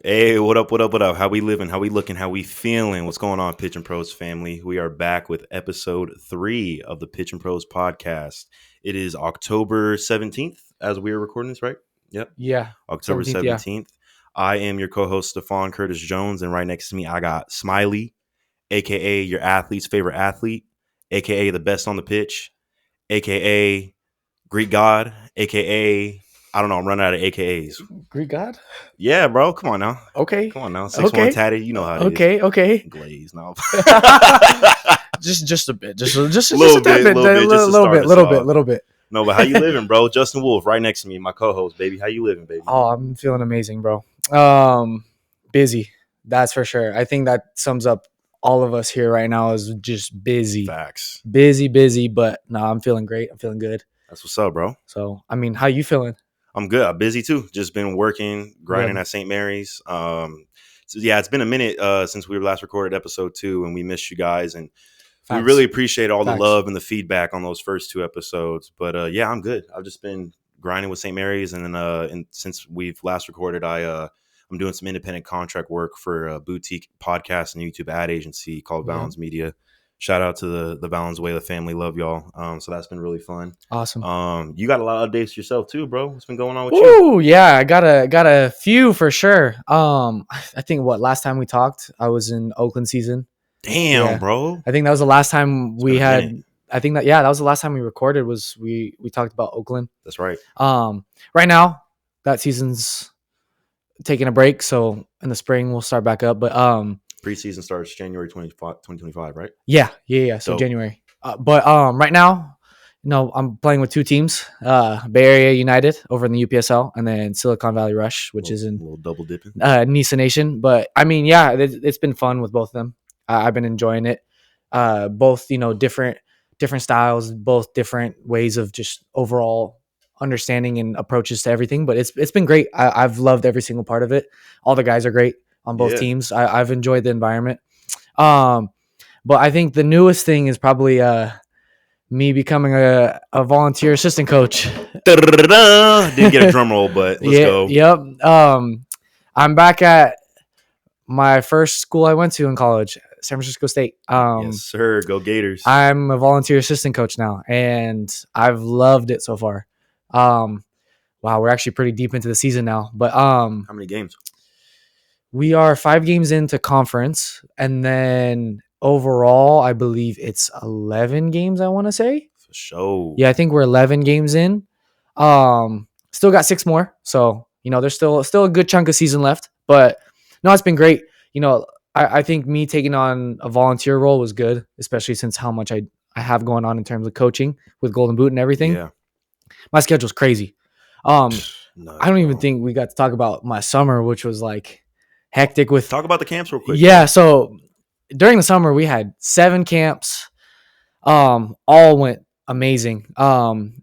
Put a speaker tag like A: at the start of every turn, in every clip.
A: Hey, what up, what up, what up? How we living? How we looking? How we feeling? What's going on, Pitch and Pros family? We are back with episode 3 of the Pitch and Pros podcast. It is October 17th as we are recording this, right? Yep.
B: Yeah.
A: October
B: 17th, yeah.
A: 17th. I am your co-host, Stefan Curtis Jones, and right next to me, I got Smiley, aka your athlete's favorite athlete, aka the best on the pitch, aka Greek God, aka I don't know, I'm running out of AKAs.
B: Greek God?
A: Yeah, bro. Come on now.
B: Okay.
A: Come on now. 6'1" tatted. You know how it is.
B: Okay.
A: Glaze now.
B: just a bit. Just
A: Little
B: a
A: bit,
B: bit. Little bit.
A: No, but how you living, bro? Justin Wolf, right next to me, my co-host, baby. How you living, baby?
B: Oh, I'm feeling amazing, bro. Busy. That's for sure. I think that sums up all of us here right now is just busy.
A: Facts.
B: Busy, but no, I'm feeling great. I'm feeling good.
A: That's what's up, bro.
B: So, I mean, how you feeling?
A: I'm good. I'm busy too. Just been working, grinding at St. Mary's. So yeah, it's been a minute since we last recorded episode 2, and we missed you guys, and we really appreciate all the love and the feedback on those first 2 episodes. But yeah, I'm good. I've just been grinding with St. Mary's, and then and since we've last recorded, I'm doing some independent contract work for a boutique podcast and YouTube ad agency called Balance Media. Shout out to the Valenzuela family. Love y'all. So that's been really fun.
B: Awesome.
A: You got a lot of updates yourself too, bro. What's been going on with
B: you?
A: Oh,
B: yeah. I got a few for sure. I think last time we talked, I was in Oakland season.
A: Damn, bro.
B: I think that was the last time we had. I think that was the last time we recorded. Was we talked about Oakland?
A: That's right.
B: Right now that season's taking a break, so in the spring we'll start back up. But
A: preseason starts January 2025, right?
B: Yeah. So dope. January. But right now, I'm playing with 2 teams: Bay Area United over in the UPSL, and then Silicon Valley Rush, which is in
A: a little double dipping.
B: Nisa Nation. But I mean, yeah, it's been fun with both of them. I've been enjoying it. Both, different styles, both different ways of just overall understanding and approaches to everything. But it's been great. I've loved every single part of it. All the guys are great on both teams. I've enjoyed the environment. But I think the newest thing is probably me becoming a volunteer assistant coach.
A: Didn't get a drum roll, but let's go.
B: Yep. I'm back at my first school I went to in college, San Francisco State.
A: Yes, sir. Go Gators.
B: I'm a volunteer assistant coach now, and I've loved it so far. Wow, we're actually pretty deep into the season now. But
A: how many games?
B: We are 5 games into conference, and then overall, I believe it's 11 games, I want to say.
A: For sure.
B: Yeah, I think we're 11 games in. Still got 6 more. So, there's still a good chunk of season left. But, no, it's been great. I think me taking on a volunteer role was good, especially since how much I have going on in terms of coaching with Golden Boot and everything.
A: Yeah.
B: My schedule's crazy. I don't even think we got to talk about my summer, which was like hectic with...
A: Talk about the camps real quick.
B: Yeah, so during the summer, we had 7 camps. All went amazing.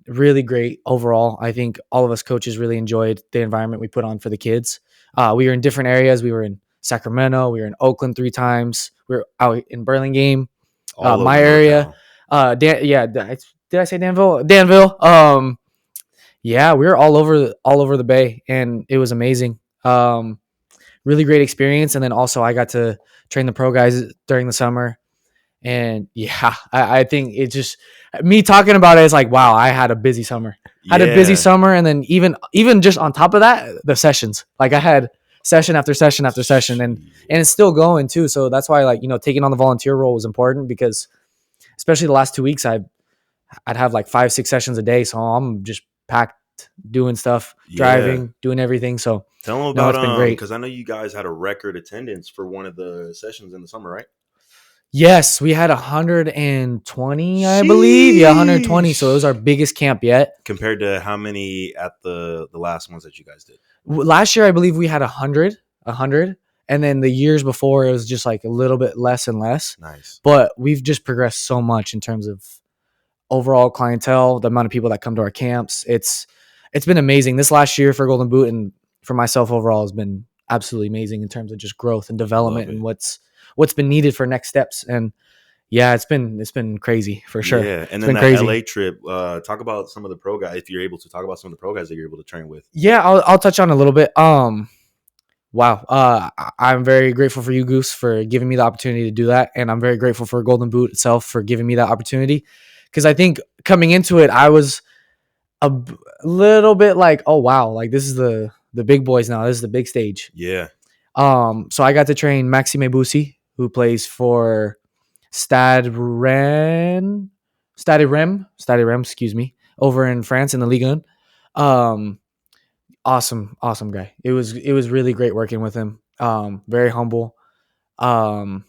B: Really great overall. I think all of us coaches really enjoyed the environment we put on for the kids. We were in different areas. We were in Sacramento. We were in Oakland 3 times. We were out in Burlingame, my area. Did I say Danville? Danville. Yeah, we were all over the Bay, and it was amazing. Really great experience. And then also I got to train the pro guys during the summer. And yeah, I think it just, me talking about it is like, wow, I had a busy summer. Had a busy summer. And then even just on top of that, the sessions, like I had session after session after session, and it's still going too. So that's why, like, taking on the volunteer role was important, because especially the last 2 weeks, I'd have like 5-6 sessions a day. So I'm just packed doing stuff, driving, doing everything. So
A: tell them about it's been great, because I know you guys had a record attendance for one of the sessions in the summer, right?
B: Yes, we had 120, I believe. Yeah, 120. So it was our biggest camp yet.
A: Compared to how many at the last ones that you guys did?
B: Last year, I believe we had 100. And then the years before, it was just like a little bit less and less.
A: Nice.
B: But we've just progressed so much in terms of overall clientele, the amount of people that come to our camps. It's been amazing. This last year for Golden Boot and for myself overall has been absolutely amazing in terms of just growth and development and what's been needed for next steps. And yeah, it's been crazy for sure.
A: Yeah, and then that LA trip. Talk about some of the pro guys, if you're able to talk about some of the pro guys that you're able to train with.
B: Yeah, I'll touch on a little bit. Wow. I'm very grateful for you, Goose, for giving me the opportunity to do that. And I'm very grateful for Golden Boot itself for giving me that opportunity. Because I think coming into it, I was little bit like, oh, wow, like this is the big boys now. This is the big stage.
A: Yeah.
B: So I got to train Maxime Bussy, who plays for Stade Rem, excuse me, over in France in the Ligue 1. Um, awesome guy. It was really great working with him. Very humble. Um,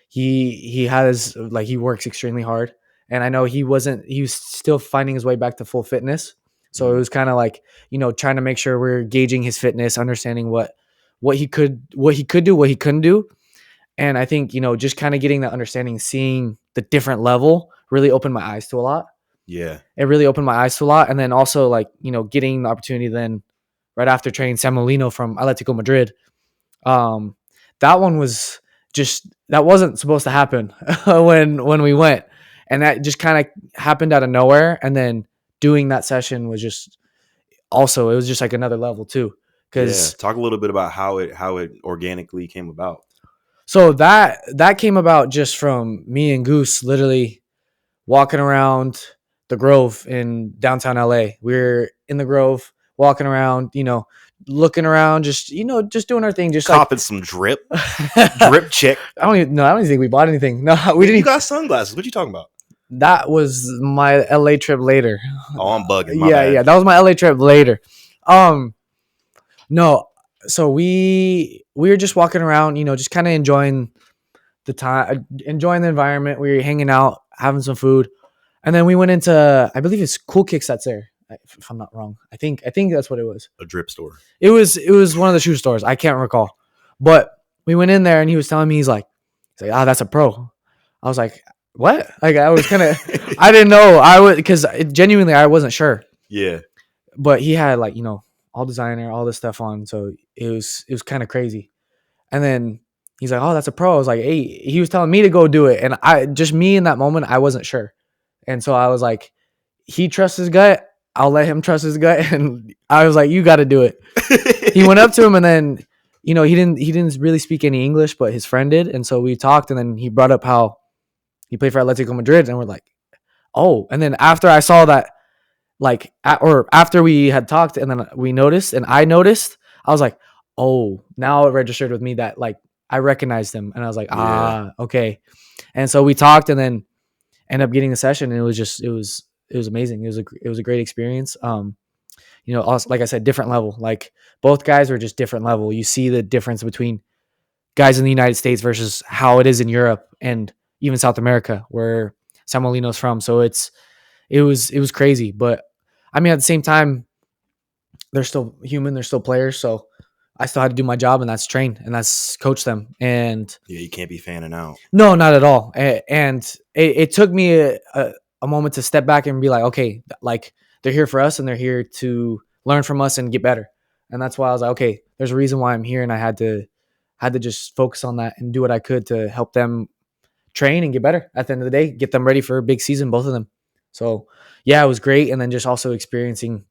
B: he has like he works extremely hard, and I know he was still finding his way back to full fitness. So it was kind of like, trying to make sure we're gauging his fitness, understanding what he could do, what he couldn't do. And I think, just kind of getting that understanding, seeing the different level really opened my eyes to a lot.
A: Yeah.
B: It really opened my eyes to a lot. And then also like, getting the opportunity then right after training Sam Molino from Atletico Madrid. That one was that wasn't supposed to happen when we went. And that just kind of happened out of nowhere. And then doing that session was just also, it was just like another level too. Cause
A: talk a little bit about how it organically came about.
B: So that came about just from me and Goose literally walking around the Grove in downtown LA. We were in the Grove, walking around, looking around, just just doing our thing, just
A: copping some drip chick.
B: I don't even think we bought anything. No, we didn't.
A: You got sunglasses. What you talking about?
B: That was my LA trip later.
A: Oh, I'm bugging.
B: My bad. Yeah, that was my LA trip later. No, so we were just walking around, just kind of enjoying the time, enjoying the environment. We were hanging out, having some food, and then we went into, I believe it's Cool Kicks that's there, if I'm not wrong. I think that's what it was.
A: A drip store.
B: It was one of the shoe stores. I can't recall, but we went in there and he was telling me, he's like, that's a pro. I was like, what? Like I was kind of, I didn't know. Because genuinely I wasn't sure.
A: Yeah.
B: But he had like, all designer, all this stuff on. So it was kind of crazy. And then he's like, oh, that's a pro. I was like, hey, he was telling me to go do it. And me in that moment, I wasn't sure. And so I was like, he trusts his gut. I'll let him trust his gut. And I was like, you got to do it. He went up to him and then, he didn't really speak any English, but his friend did. And so we talked and then he brought up how he played for Atletico Madrid. And we're like, oh. And then after I saw that, like, or after we had talked and then we noticed and I noticed, I was like, oh, now it registered with me that like I recognized him. And I was like, okay. And so we talked and then ended up getting a session and it was amazing. It was a great experience. Also, like I said, different level. Like both guys were just different level. You see the difference between guys in the United States versus how it is in Europe and even South America, where Sam Molino's from. So it was crazy. But I mean, at the same time, they're still human. They're still players. So I still had to do my job, and that's train and that's coach them. And
A: yeah, you can't be fanning out.
B: No, not at all. And it took me a moment to step back and be like, okay, like they're here for us and they're here to learn from us and get better. And that's why I was like, okay, there's a reason why I'm here. And I had to just focus on that and do what I could to help them train and get better at the end of the day, get them ready for a big season, both of them. So yeah, it was great. And then just also experiencing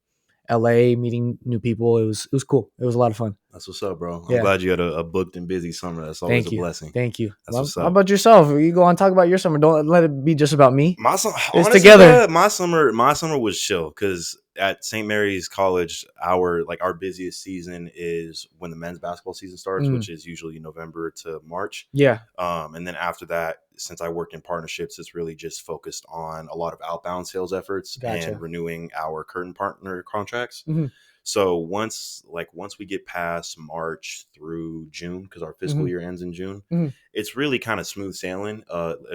B: LA, meeting new people. It was cool. It was a lot of fun.
A: That's what's up, bro. I'm glad you had a booked and busy summer. That's always a blessing.
B: Thank you. How about yourself? You go on, talk about your summer. Don't let it be just about me.
A: It's together. My summer was chill because at St. Mary's College, our busiest season is when the men's basketball season starts, which is usually November to March.
B: Yeah.
A: And then after that, since I work in partnerships, it's really just focused on a lot of outbound sales efforts and renewing our current partner contracts. Mm-hmm. So once we get past March through June, because our fiscal year ends in June, it's really kind of smooth sailing.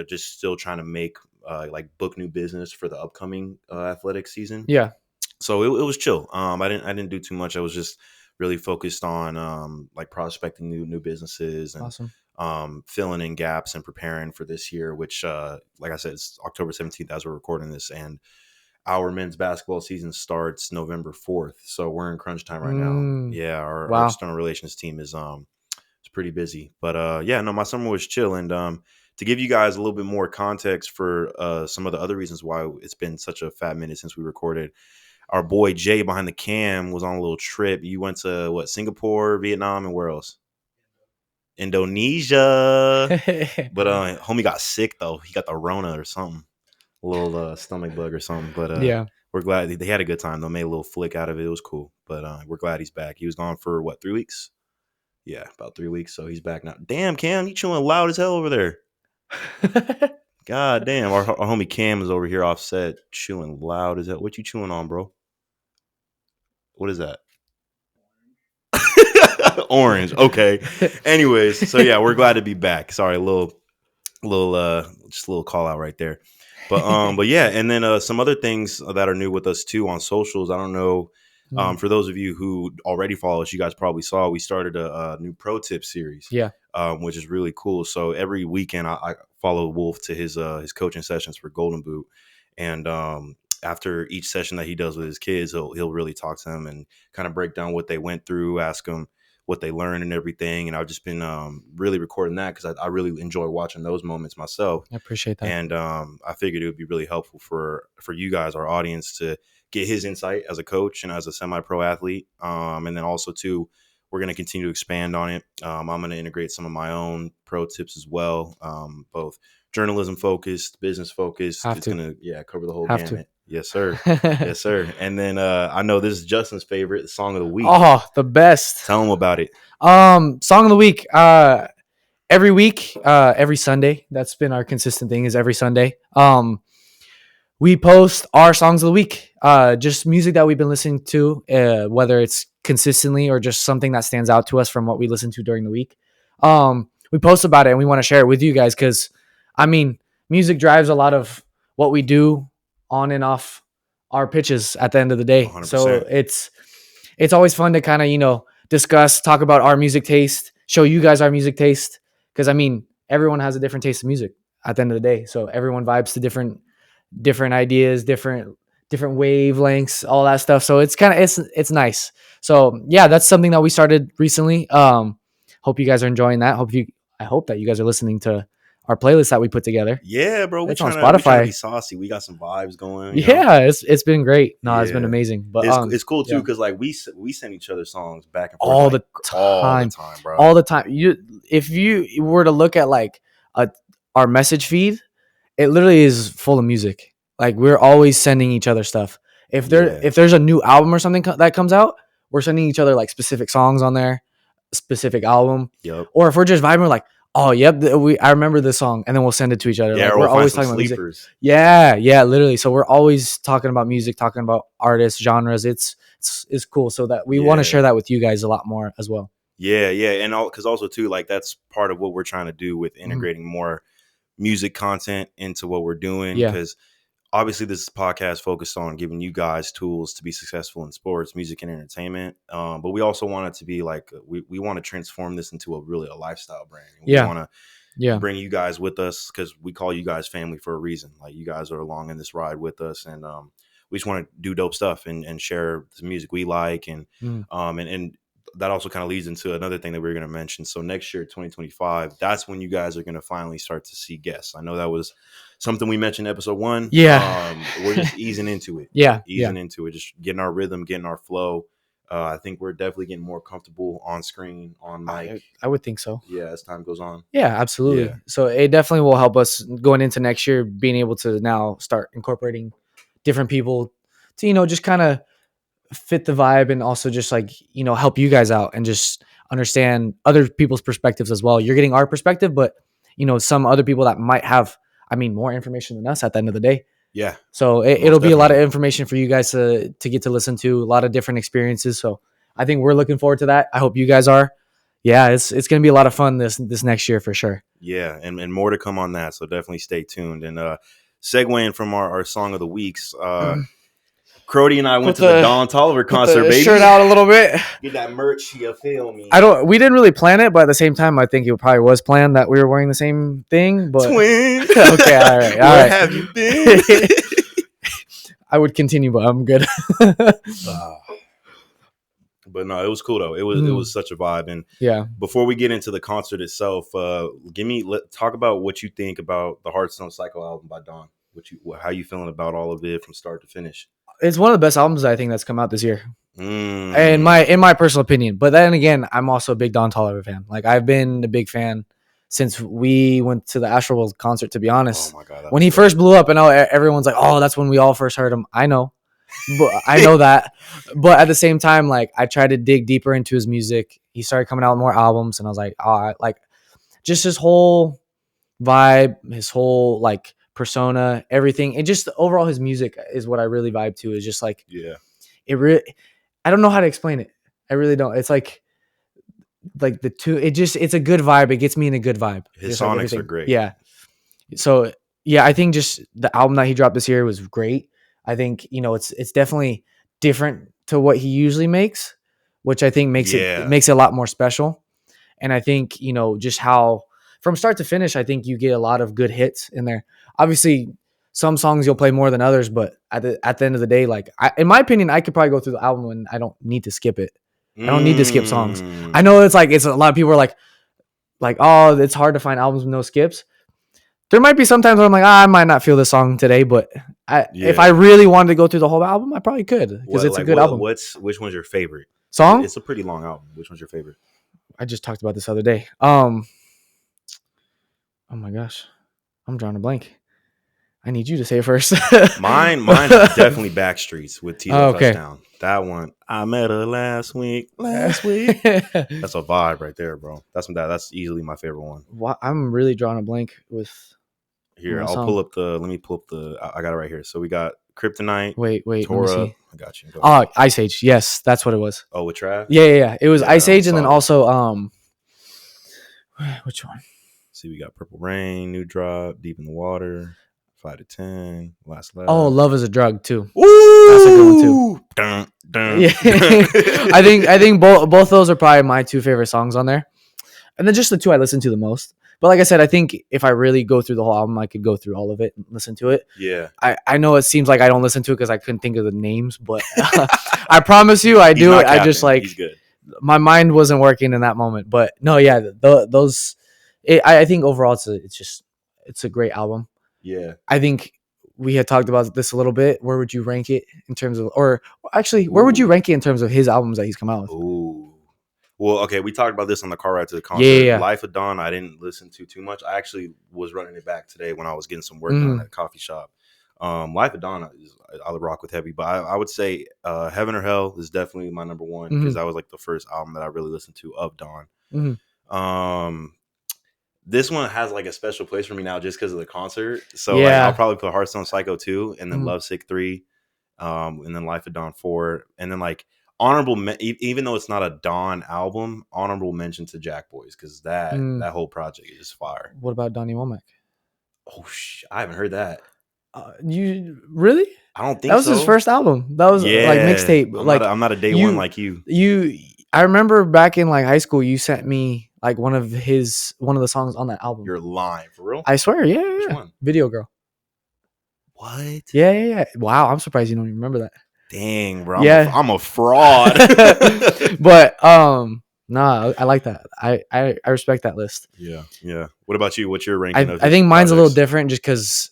A: Just still trying to make book new business for the upcoming athletic season.
B: Yeah.
A: So it was chill. I didn't do too much. I was just really focused on prospecting new businesses and
B: awesome.
A: Filling in gaps and preparing for this year, which like I said, it's October 17th as we're recording this, and our men's basketball season starts November 4th. So we're in crunch time right now. Yeah, our external relations team is it's pretty busy. But my summer was chill. And to give you guys a little bit more context for some of the other reasons why it's been such a fat minute since we recorded, our boy Jay behind the cam was on a little trip. You went to what, Singapore, Vietnam, and where else? Indonesia. But homie got sick though. He got the Rona or something, a little stomach bug or something. But
B: Yeah.
A: we're glad they had a good time though. Made a little flick out of it. It was cool. But we're glad he's back. He was gone for what, 3 weeks? Yeah, about 3 weeks. So he's back now. Damn, Cam, you chewing loud as hell over there. God damn, our homie Cam is over here offset chewing loud as hell. What you chewing on, bro? What is that? Orange. Okay. Anyways, so yeah, we're glad to be back. Sorry, just a little call out right there. But yeah, and then some other things that are new with us too on socials. I don't know. For those of you who already follow us, you guys probably saw we started a new pro tip series.
B: Yeah.
A: Which is really cool. So every weekend I follow Wolf to his coaching sessions for Golden Boot, and after each session that he does with his kids, he'll really talk to them and kind of break down what they went through, ask them what they learned and everything. And I've just been really recording that because I really enjoy watching those moments myself.
B: I appreciate that.
A: And I figured it would be really helpful for you guys, our audience, to get his insight as a coach and as a semi-pro athlete. And then also too, we're going to continue to expand on it. I'm going to integrate some of my own pro tips as well, both journalism focused, business focused. It's going to cover the whole gamut. Yes, sir. Yes, sir. And then I know this is Justin's favorite song of the week.
B: Oh, the best.
A: Tell him about it.
B: Song of the week. Every week, every Sunday. That's been our consistent thing, is every Sunday. We post our songs of the week. Just music that we've been listening to, whether it's consistently or just something that stands out to us from what we listen to during the week. We post about it and we want to share it with you guys because, I mean, music drives a lot of what we do on and off our pitches at the end of the day.
A: 100%.
B: So it's always fun to kind of, discuss, talk about our music taste, show you guys our music taste. Because, I mean, everyone has a different taste of music at the end of the day. So everyone vibes to different ideas, different wavelengths, all that stuff. So it's kind of, it's nice. So yeah, that's something that we started recently. Hope you guys are enjoying that. I hope that you guys are listening to our playlist that we put together.
A: Yeah, bro.
B: It's on Spotify.
A: To be saucy. We got some vibes going.
B: Yeah, it's been great. No, it's been amazing. But
A: it's cool too because like we send each other songs back and forth
B: all the time,
A: bro.
B: All the time. If you were to look at like our message feed, it literally is full of music. Like we're always sending each other stuff. If there's a new album or something that comes out, we're sending each other like specific songs on there, specific album.
A: Yep.
B: Or if we're just vibing, we're like, oh, yep, I remember this song, and then we'll send it to each other.
A: Yeah,
B: like, we're always talking about music. Yeah, literally. So we're always talking about music, talking about artists, genres. It's cool. So that we want to share that with you guys a lot more as well.
A: Yeah, and because also too, like that's part of what we're trying to do with integrating more music content into what we're doing. Because obviously this podcast focused on giving you guys tools to be successful in sports, music, and entertainment. But we also want it to be like we want to transform this into a lifestyle brand. And we want to bring you guys with us because we call you guys family for a reason. Like you guys are along in this ride with us, and we just want to do dope stuff and share the music we like, and that also kind of leads into another thing that we were going to mention. So next year, 2025, that's when you guys are going to finally start to see guests. I know that was something we mentioned in episode 1.
B: Yeah.
A: We're just easing into it. Into it, just getting our rhythm, getting our flow. I think we're definitely getting more comfortable on screen, on mic.
B: I would think so.
A: Yeah, as time goes on.
B: Yeah, absolutely. Yeah. So it definitely will help us going into next year, being able to now start incorporating different people to, just kind of fit the vibe and also just like, help you guys out and just understand other people's perspectives as well. You're getting our perspective, but, some other people that might have, more information than us at the end of the day.
A: Yeah.
B: So it'll be a lot of information for you guys to get to listen to, a lot of different experiences. So I think we're looking forward to that. I hope you guys are. Yeah, it's going to be a lot of fun this next year for sure.
A: Yeah, and more to come on that. So definitely stay tuned. And segueing from our song of the weeks, Crody and I went to the Don Toliver concert, baby.
B: Shirt out a little bit.
A: Get that merch, you feel me?
B: We didn't really plan it, but at the same time, I think it probably was planned that we were wearing the same thing. But
A: twin.
B: Okay, all right.
A: Where have you been?
B: I would continue, but I'm good.
A: But no, it was cool though. It was such a vibe. And before we get into the concert itself, talk about what you think about the Hearthstone Cycle album by Don. How you feeling about all of it from start to finish?
B: It's one of the best albums I think that's come out this year.
A: Mm.
B: In my personal opinion. But then again, I'm also a big Don Toliver fan. Like I've been a big fan since we went to the Astroworld concert. To be honest,
A: Oh my God,
B: when he first blew up, and everyone's like, "Oh, that's when we all first heard him." I know, but I know that. But at the same time, like I tried to dig deeper into his music. He started coming out with more albums, and I was like, "Oh, like just his whole vibe, his whole like persona, everything, and just overall his music is what I really vibe to. Is just like
A: yeah,
B: it really. I don't know how to explain it. I really don't. It's like the two. It's a good vibe. It gets me in a good vibe.
A: his
B: Just like
A: sonics
B: everything.
A: are great.
B: Yeah. So yeah, I think just the album that he dropped this year was great. I think it's definitely different to what he usually makes, which I think makes it makes it a lot more special. And I think just how from start to finish, I think you get a lot of good hits in there. Obviously, some songs you'll play more than others, but at the end of the day, like in my opinion, I could probably go through the album and I don't need to skip it. I don't need to skip songs. I know it's a lot of people are like, oh, it's hard to find albums with no skips. There might be sometimes where I'm like, I might not feel this song today, but if I really wanted to go through the whole album, I probably could because it's a good album.
A: Which one's your favorite
B: song?
A: It's a pretty long album. Which one's your favorite?
B: I just talked about this other day. Oh my gosh, I'm drawing a blank. I need you to say it first.
A: Mine is definitely Backstreets with Tito Touchdown. That one, I met her last week. That's a vibe right there, bro. That's easily my favorite one.
B: I'm really drawing a blank with.
A: Here, I'll pull up the. Let me pull up the. I got it right here. So we got Kryptonite.
B: Wait.
A: Torah. I got you.
B: Ice Age. Yes, that's what it was.
A: Oh, with Trav?
B: Yeah. It was Ice Age, and then also which one?
A: See, we got Purple Rain, New Drop, Deep in the Water, 5 to 10, Last Laugh.
B: Oh, Love is a Drug too.
A: Ooh!
B: That's a good one too.
A: Dun, dun.
B: Yeah, I think both those are probably my two favorite songs on there, and then just the two I listen to the most. But like I said, I think if I really go through the whole album, I could go through all of it and listen to it.
A: Yeah.
B: I know it seems like I don't listen to it because I couldn't think of the names, but I promise you I do it. I just
A: He's good.
B: My mind wasn't working in that moment. But no, yeah, those. I think overall it's a great album.
A: Yeah.
B: I think we had talked about this a little bit. Where would you rank it in terms of, or actually, where would you rank it in terms of his albums that he's come out with?
A: Ooh. Well, okay, we talked about this on the car ride to the concert.
B: Yeah.
A: Life of Dawn, I didn't listen to too much. I actually was running it back today when I was getting some work done at a coffee shop. Life of Dawn, I'll rock with heavy, but I would say Heaven or Hell is definitely my number one because that was like the first album that I really listened to of Dawn. This one has like a special place for me now just because of the concert. So like, I'll probably put Hearthstone Psycho 2 and then Lovesick 3, and then Life of Dawn 4, and then like even though it's not a Dawn album, honorable mention to Jack Boys because that whole project is fire.
B: What about Donnie Womack?
A: Oh I haven't heard that.
B: You really?
A: I don't think
B: that was his first album. That was like mixtape.
A: I'm not a day one like you.
B: I remember back in like high school, you sent me like one of the songs on that album.
A: You're lying for real?
B: I swear, yeah.
A: Which one?
B: Video Girl.
A: What?
B: Yeah. Wow, I'm surprised you don't even remember that.
A: Dang, bro. I'm a fraud.
B: But nah, I like that. I respect that list.
A: Yeah. What about you? What's your ranking?
B: I think mine's a little different just because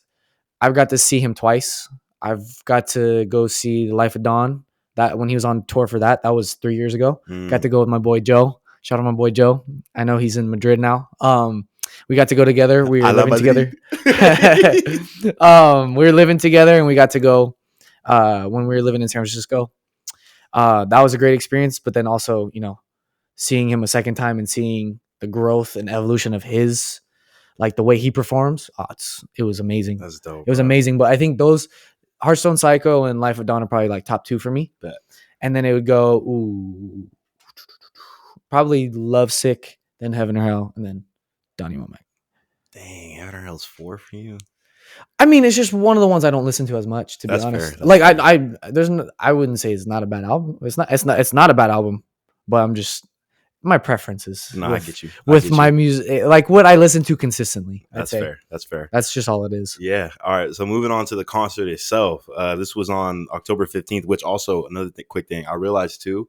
B: I've got to see him twice. I've got to go see The Life of Dawn. That when he was on tour for that was 3 years ago. Got to go with my boy Joe. Shout out my boy Joe. I know he's in Madrid now. We got to go together. We were living together. We were living together, and we got to go when we were living in San Francisco. That was a great experience. But then also, seeing him a second time and seeing the growth and evolution of his, like the way he performs, it was amazing.
A: That's dope.
B: It was amazing. But I think those Hearthstone Psycho and Life of Dawn are probably like top 2 for me.
A: Bet. And
B: then it would go probably Lovesick, then Heaven or Hell, and then Donnie Womack.
A: Dang, Heaven or Hell's 4 for you.
B: I mean, it's just one of the ones I don't listen to as much, to be honest. Like I wouldn't say it's not a bad album. It's not a bad album, but I'm just my preferences.
A: No, I get you.
B: With my music, like what I listen to consistently.
A: That's fair. That's fair.
B: That's just all it is.
A: Yeah. All right. So moving on to the concert itself. This was on October 15th, which also another quick thing I realized too.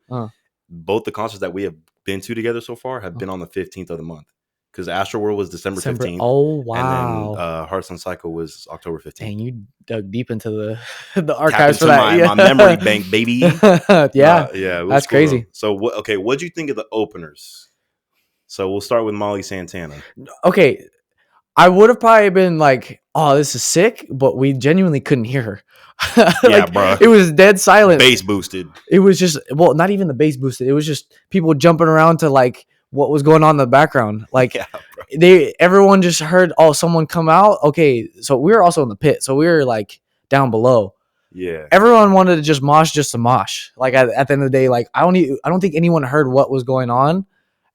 A: Both the concerts that we have been to together so far have been on the 15th of the month. because Astroworld was December 15th.
B: Oh wow!
A: And then Hearthstone Cycle was October 15th.
B: Dang, you dug deep into the
A: Tap
B: archives for
A: into
B: that.
A: my memory bank, baby.
B: Yeah,
A: yeah, it was
B: that's
A: cool,
B: crazy.
A: though. So what'd you think of the openers? So we'll start with Molly Santana.
B: Okay, I would have probably been like, "Oh, this is sick," but we genuinely couldn't hear her.
A: Yeah, bro.
B: It was dead silent.
A: Bass boosted.
B: It was just, well, not even the bass boosted. It was just people jumping around to like what was going on in the background. Like
A: Yeah, bro.
B: everyone just heard, oh, someone come out. Okay, so we were also in the pit, so we were like down below.
A: Yeah.
B: Everyone wanted to just mosh to mosh. Like at the end of the day, like I don't think anyone heard what was going on,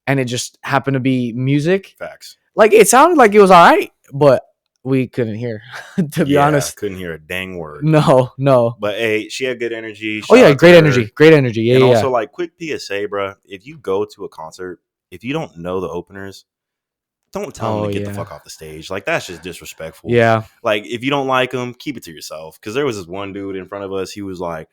B: and it just happened to be music.
A: Facts.
B: Like it sounded like it was all right, but we couldn't hear. To be honest,
A: couldn't hear a dang word.
B: No.
A: But hey, she had good energy.
B: Oh yeah, great energy. Yeah,
A: and
B: yeah.
A: also, like, quick PSA, bro. If you go to a concert, if you don't know the openers, don't tell them to get the fuck off the stage. Like, that's just disrespectful.
B: Yeah.
A: Like, if you don't like them, keep it to yourself. Because there was this one dude in front of us. He was like,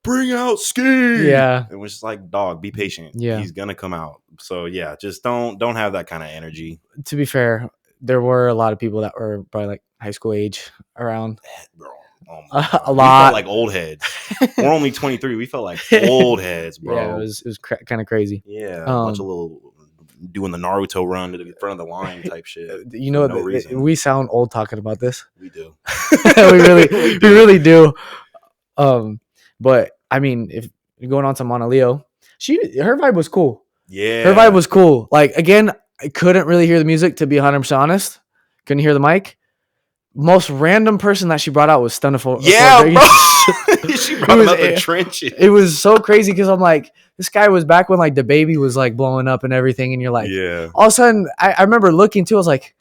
A: bring out Ski.
B: Yeah.
A: And we're just like, dog, be patient.
B: Yeah.
A: He's gonna come out. So yeah, just don't have that kind of energy.
B: To be fair, there were a lot of people that were probably like high school age around.
A: Bro.
B: A lot.
A: We felt like old heads. We're only 23. We felt like old heads, bro.
B: Yeah, it was kind of crazy.
A: Yeah, a bunch of little doing the Naruto run to the front of the line type shit.
B: You know, we sound old talking about this.
A: We do.
B: we really do. But I mean, if you're going on to Mauna Leo, her vibe was cool.
A: Yeah,
B: her vibe was cool. Like, again, I couldn't really hear the music, to be 100% honest. Couldn't hear the mic. Most random person that she brought out was Stunna.
A: Yeah, bro. She brought him out the trenches.
B: It was so crazy because I'm like, this guy was back when like the baby was like blowing up and everything, and you're like,
A: yeah.
B: All of a sudden, I remember looking too. I was like,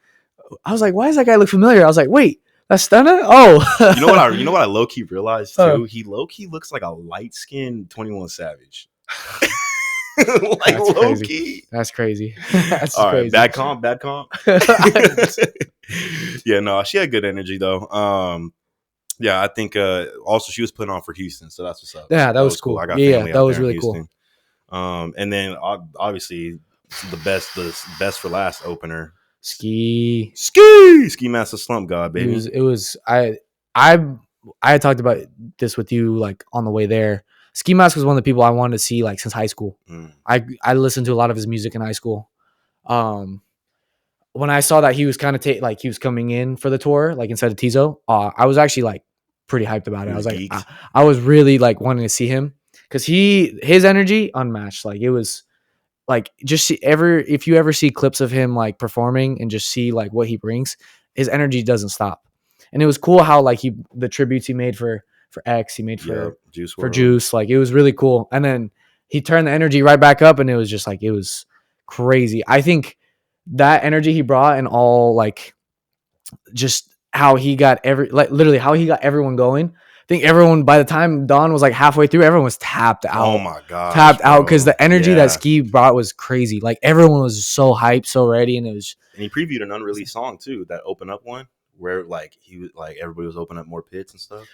B: why does that guy look familiar? I was like, wait, that's Stunna? Oh,
A: you know what I low key realized too? He low key looks like a light skinned 21 Savage. Like low key.
B: That's crazy. That's
A: all
B: crazy.
A: Right, bad comp. Yeah, no, she had good energy though. Yeah, I think also she was putting on for Houston, so that's what's up.
B: Yeah, that was cool.
A: I got
B: family that was really cool.
A: And then obviously the best for last opener,
B: Ski
A: Master Slump God, baby.
B: It was I had talked about this with you like on the way there. Ski Mask was one of the people I wanted to see like since high school. I listened to a lot of his music in high school. When I saw that he was kind of he was coming in for the tour, like instead of Tizo, I was actually like pretty hyped about it. I was like, I was really like wanting to see him because his energy unmatched. Like it was like just if you ever see clips of him like performing and just see like what he brings, his energy doesn't stop. And it was cool how like the tributes he made for X, he made for Juice. Like it was really cool. And then he turned the energy right back up, and it was just like it was crazy. I think that energy he brought and all like just how he got literally how he got everyone going. I think everyone, by the time Dawn was like halfway through, everyone was tapped out.
A: Oh my god,
B: tapped out because the energy that Ski brought was crazy. Like everyone was so hyped, so ready, and it was.
A: And he previewed an unreleased song too, that open up one where like he was like everybody was opening up more pits and stuff.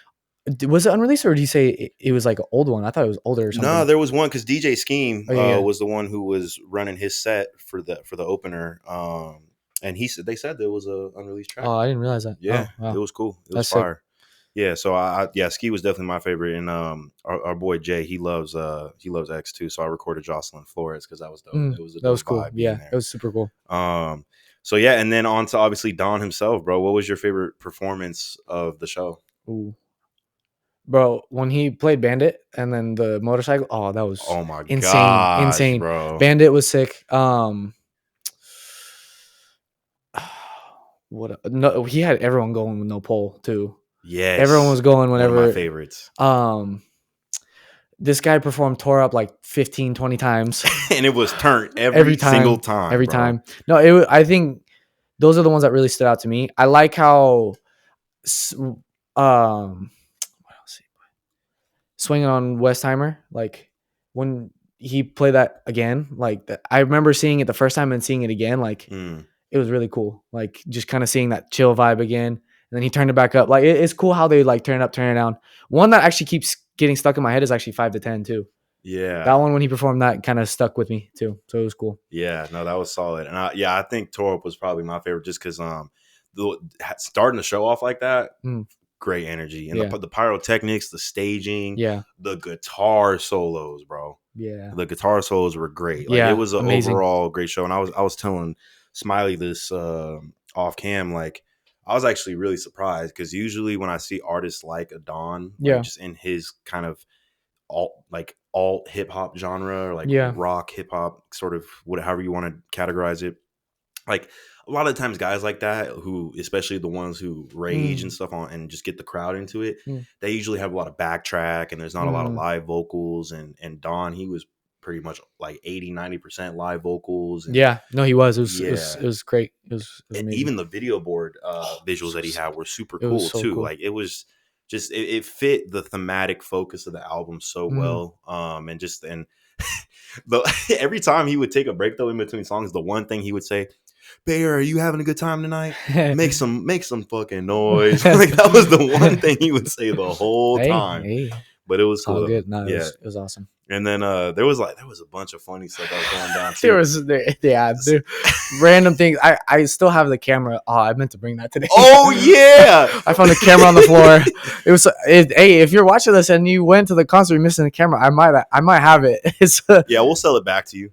B: Was it unreleased, or did he say it was like an old one? I thought it was older or something.
A: No, there was one because DJ Scheme was the one who was running his set for the opener. And they said there was a unreleased track.
B: Oh, I didn't realize that.
A: Yeah,
B: wow.
A: It was cool. It was fire. Sick. Yeah, so Ski was definitely my favorite, and our boy Jay, he loves X too. So I recorded Jocelyn Flores because that was dope. That
B: was cool. Yeah, it was super cool.
A: So yeah, and then on to obviously Don himself, bro. What was your favorite performance of the show?
B: Ooh. Bro, when he played Bandit and then the motorcycle, that was insane,
A: bro.
B: Bandit was sick. No, he had everyone going with no pole too.
A: Yes,
B: everyone was going whenever.
A: One of my favorites.
B: This guy performed Tore Up like 15, 20 times,
A: and it was turned every single time.
B: Every time. No, I think those are the ones that really stood out to me. I like how, Swinging on Westheimer, like when he played that again, like I remember seeing it the first time and seeing it again, like it was really cool. Like just kind of seeing that chill vibe again, and then he turned it back up. Like it's cool how they like turn it up, turn it down. One that actually keeps getting stuck in my head is actually 5 to 10 too.
A: Yeah.
B: That one when he performed that kind of stuck with me too. So it was cool.
A: Yeah, no, that was solid. And I think Tore Up was probably my favorite just because starting the show off like that, great energy. And the pyrotechnics, the staging, the guitar solos, bro.
B: Yeah.
A: The guitar solos were great. Like it was an overall great show. And I was telling Smiley this off cam, like I was actually really surprised because usually when I see artists like Adon, like just in his kind of alt hip hop genre or like rock hip hop, sort of however you want to categorize it. Like a lot of times guys like that who, especially the ones who rage and stuff on and just get the crowd into it, they usually have a lot of backtrack and there's not a lot of live vocals. And Don, he was pretty much like 80-90% live vocals. And
B: no, he was. It was great. It was amazing.
A: Even the video board visuals that he had were super cool too. Cool. Like it was just it fit the thematic focus of the album so well. But every time he would take a break though in between songs, the one thing he would say, "Bayer, are you having a good time tonight? Make some fucking noise." Like that was the one thing he would say the whole time. But it was cool.
B: Good. No, it was awesome.
A: And then there was a bunch of funny stuff that was going
B: down too. Dude, random things. I still have the camera. Oh, I meant to bring that today.
A: Oh yeah,
B: I found the camera on the floor. Hey, if you're watching this and you went to the concert, you're missing the camera, I might have it.
A: Yeah, we'll sell it back to you.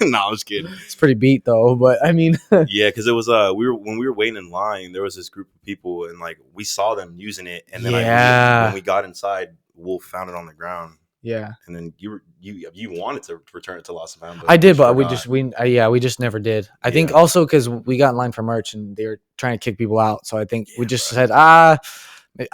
A: No, I'm just kidding.
B: It's pretty beat though, but I mean,
A: yeah, because it was when we were waiting in line, there was this group of people and like we saw them using it, and then when we got inside, Wolf found it on the ground.
B: Yeah,
A: and then you wanted to return it to Lost and Found.
B: I did, but we just never did. I think also because we got in line for merch and they were trying to kick people out, so I think we just said, I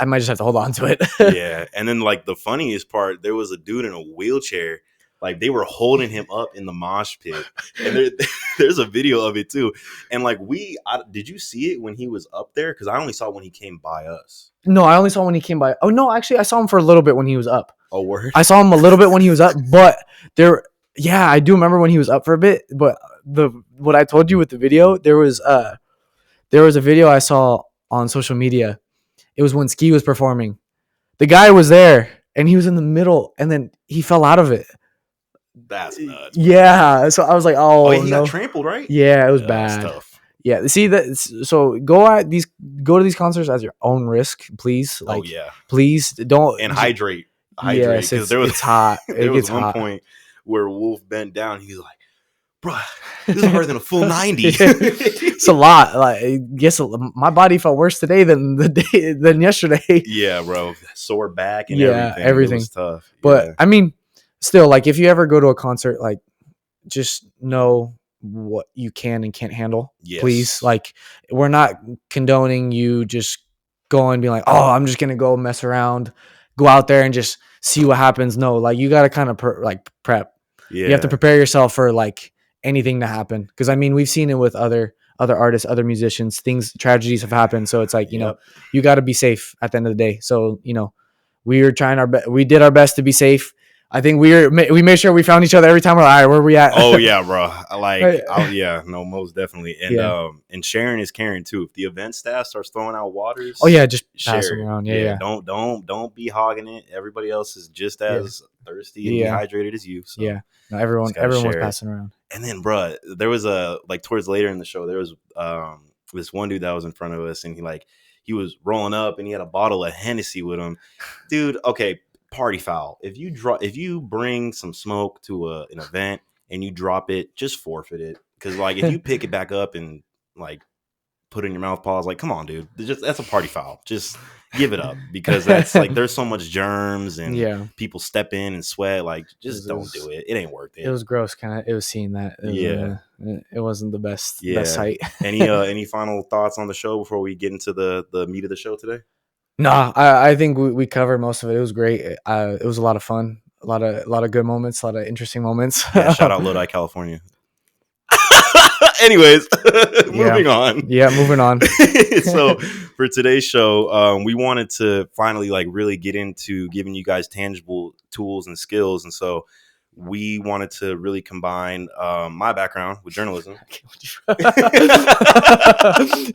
B: might just have to hold on to it.
A: Yeah, and then like the funniest part, there was a dude in a wheelchair. Like they were holding him up in the mosh pit, and there's a video of it too. And like did you see it when he was up there? Because I only saw when he came by us.
B: No, I only saw when he came by. Oh no, actually, I saw him for a little bit when he was up.
A: Oh word!
B: I saw him a little bit when he was up, but I do remember when he was up for a bit. But what I told you with the video, there was a video I saw on social media. It was when Ski was performing. The guy was there, and he was in the middle, and then he fell out of it.
A: That's nuts.
B: Yeah, so I was like, he
A: got trampled, right?
B: Yeah, it was bad. That's tough. Yeah, see that. So go to these concerts at your own risk, please. Like, please don't
A: hydrate. Yes,
B: it's hot.
A: There was one point where Wolf bent down. He's like, "Bro, this is harder than a full 90."
B: It's a lot. Like, I guess my body felt worse today than yesterday.
A: Yeah, bro, sore back and everything. It was tough.
B: But I mean, still, like, if you ever go to a concert, like, just know what you can and can't handle. Yes. Please, like, we're not condoning you just going and being like, "Oh, I'm just gonna go mess around." Go out there and just see what happens. No, like you got to kind of prep. Yeah. You have to prepare yourself for like anything to happen. Because I mean, we've seen it with other artists, other musicians. Tragedies have happened. So it's like, you know, you got to be safe at the end of the day. So, you know, we did our best to be safe. I think we made sure we found each other every time. We're like, all right, where are we at?
A: Oh yeah, bro. Most definitely. And and sharing is caring too. If the event staff starts throwing out waters,
B: just pass them around. Yeah.
A: Don't be hogging it. Everybody else is just as thirsty and dehydrated as you. So
B: no, everyone was passing around.
A: And then, bro, there was towards later in the show, there was this one dude that was in front of us, and he was rolling up, and he had a bottle of Hennessy with him, dude. Okay. Party foul. If you bring some smoke to an event and you drop it, just forfeit it. Because like if you pick it back up and like put it in your mouth, pause, like come on, dude, that's a party foul. Just give it up, because that's like there's so much germs and people step in and sweat. Like just don't do it. It ain't worth it.
B: It was gross. It was seeing that. It wasn't the best sight.
A: Any final thoughts on the show before we get into the meat of the show today?
B: No, I think we covered most of it. It was great. It was a lot of fun. A lot of good moments. A lot of interesting moments.
A: Shout out Lodi, California. Anyways, moving on.
B: Yeah, moving on.
A: So for today's show, we wanted to finally like really get into giving you guys tangible tools and skills, and so we wanted to really combine my background with journalism.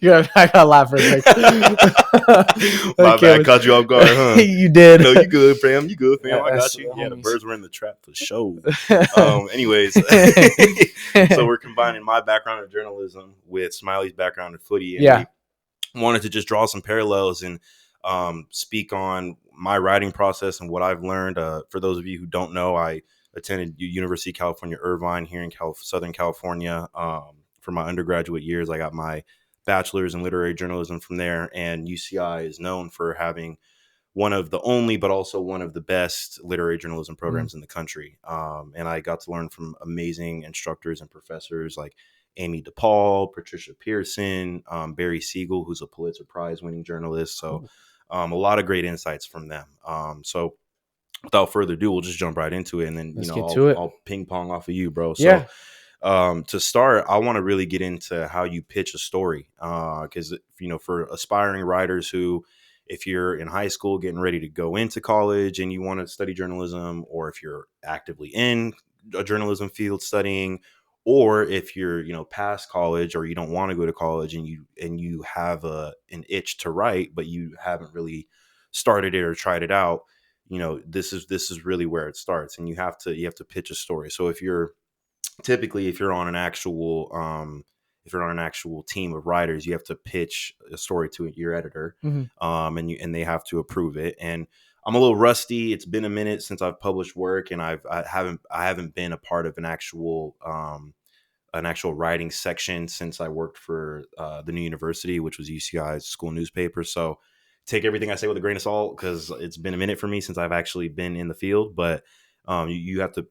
B: Yeah, I gotta laugh for a second.
A: My bad, caught you off guard, huh?
B: You did.
A: No, you good, fam. You good, fam.
B: Yeah,
A: I got you. Yeah, the
B: homies.
A: birds were in the trap for sure. Anyways, so we're combining my background in journalism with Smiley's background in footy, and we wanted to just draw some parallels and speak on my writing process and what I've learned. For those of you who don't know, I attended University of California, Irvine here in Southern California. For my undergraduate years, I got my bachelor's in literary journalism from there, and UCI is known for having one of the only, but also one of the best literary journalism programs in the country. And I got to learn from amazing instructors and professors like Amy DePaul, Patricia Pearson, Barry Siegel, who's a Pulitzer Prize winning journalist. So a lot of great insights from them. So without further ado, we'll just jump right into it. And then, I'll ping pong off of you, bro. So to start, I want to really get into how you pitch a story. Because, for aspiring writers who, if you're in high school getting ready to go into college and you want to study journalism, or if you're actively in a journalism field studying, or if you're, past college or you don't want to go to college and you have an itch to write, but you haven't really started it or tried it out, this is really where it starts. And you have to pitch a story. So if you're on an actual team of writers, you have to pitch a story to your editor, and they have to approve it. And I'm a little rusty. It's been a minute since I've published work, and I haven't been a part of an actual writing section since I worked for the new university, which was UCI's school newspaper. So take everything I say with a grain of salt, because it's been a minute for me since I've actually been in the field. But you have to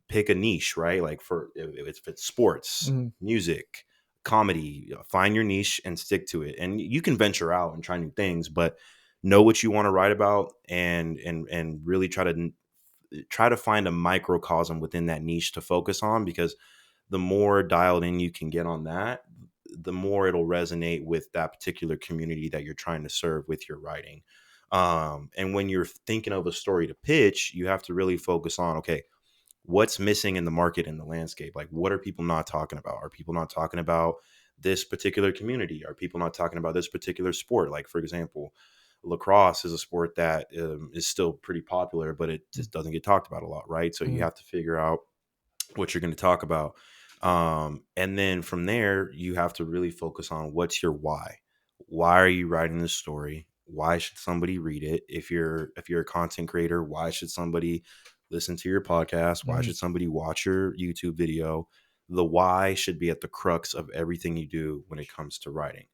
A: pick a niche, right? Like if it's sports, music, comedy, find your niche and stick to it. And you can venture out and try new things, but know what you want to write about, and really try to find a microcosm within that niche to focus on, because the more dialed in you can get on that, the more it'll resonate with that particular community that you're trying to serve with your writing. And when you're thinking of a story to pitch, you have to really focus on, okay, what's missing in the market, in the landscape? Like, what are people not talking about? Are people not talking about this particular community? Are people not talking about this particular sport? Like, for example, lacrosse is a sport that is still pretty popular, but it just doesn't get talked about a lot, right? So you have to figure out what you're going to talk about. And then from there, you have to really focus on what's your why. Why are you writing this story? Why should somebody read it? If you're a content creator, why should somebody listen to your podcast? Why should somebody watch your YouTube video? The why should be at the crux of everything you do when it comes to writing.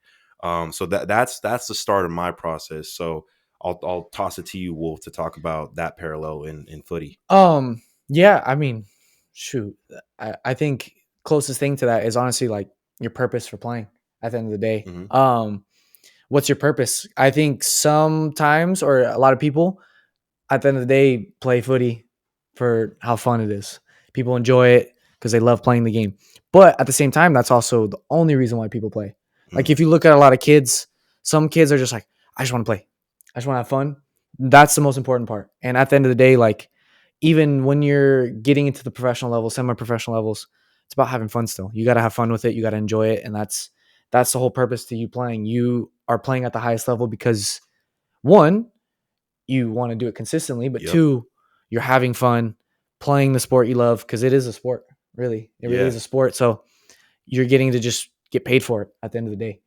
A: So that's the start of my process. So I'll toss it to you, Wolf, to talk about that parallel in footy.
B: Yeah, I mean, shoot, I think closest thing to that is honestly like your purpose for playing at the end of the day. What's your purpose? I think sometimes, or a lot of people at the end of the day, play footy for how fun it is. People enjoy it because they love playing the game. But at the same time, that's also the only reason why people play. Like, if you look at a lot of kids, some kids are just like, I just want to play. I just want to have fun. That's the most important part. And at the end of the day, like, even when you're getting into the professional level, semi-professional levels, it's about having fun still. You got to have fun with it. You got to enjoy it. And that's the whole purpose to you playing. You are playing at the highest level because, one, you want to do it consistently, but two, you're having fun playing the sport you love, because it is a sport, really. It really is a sport. So you're getting to just get paid for it at the end of the day.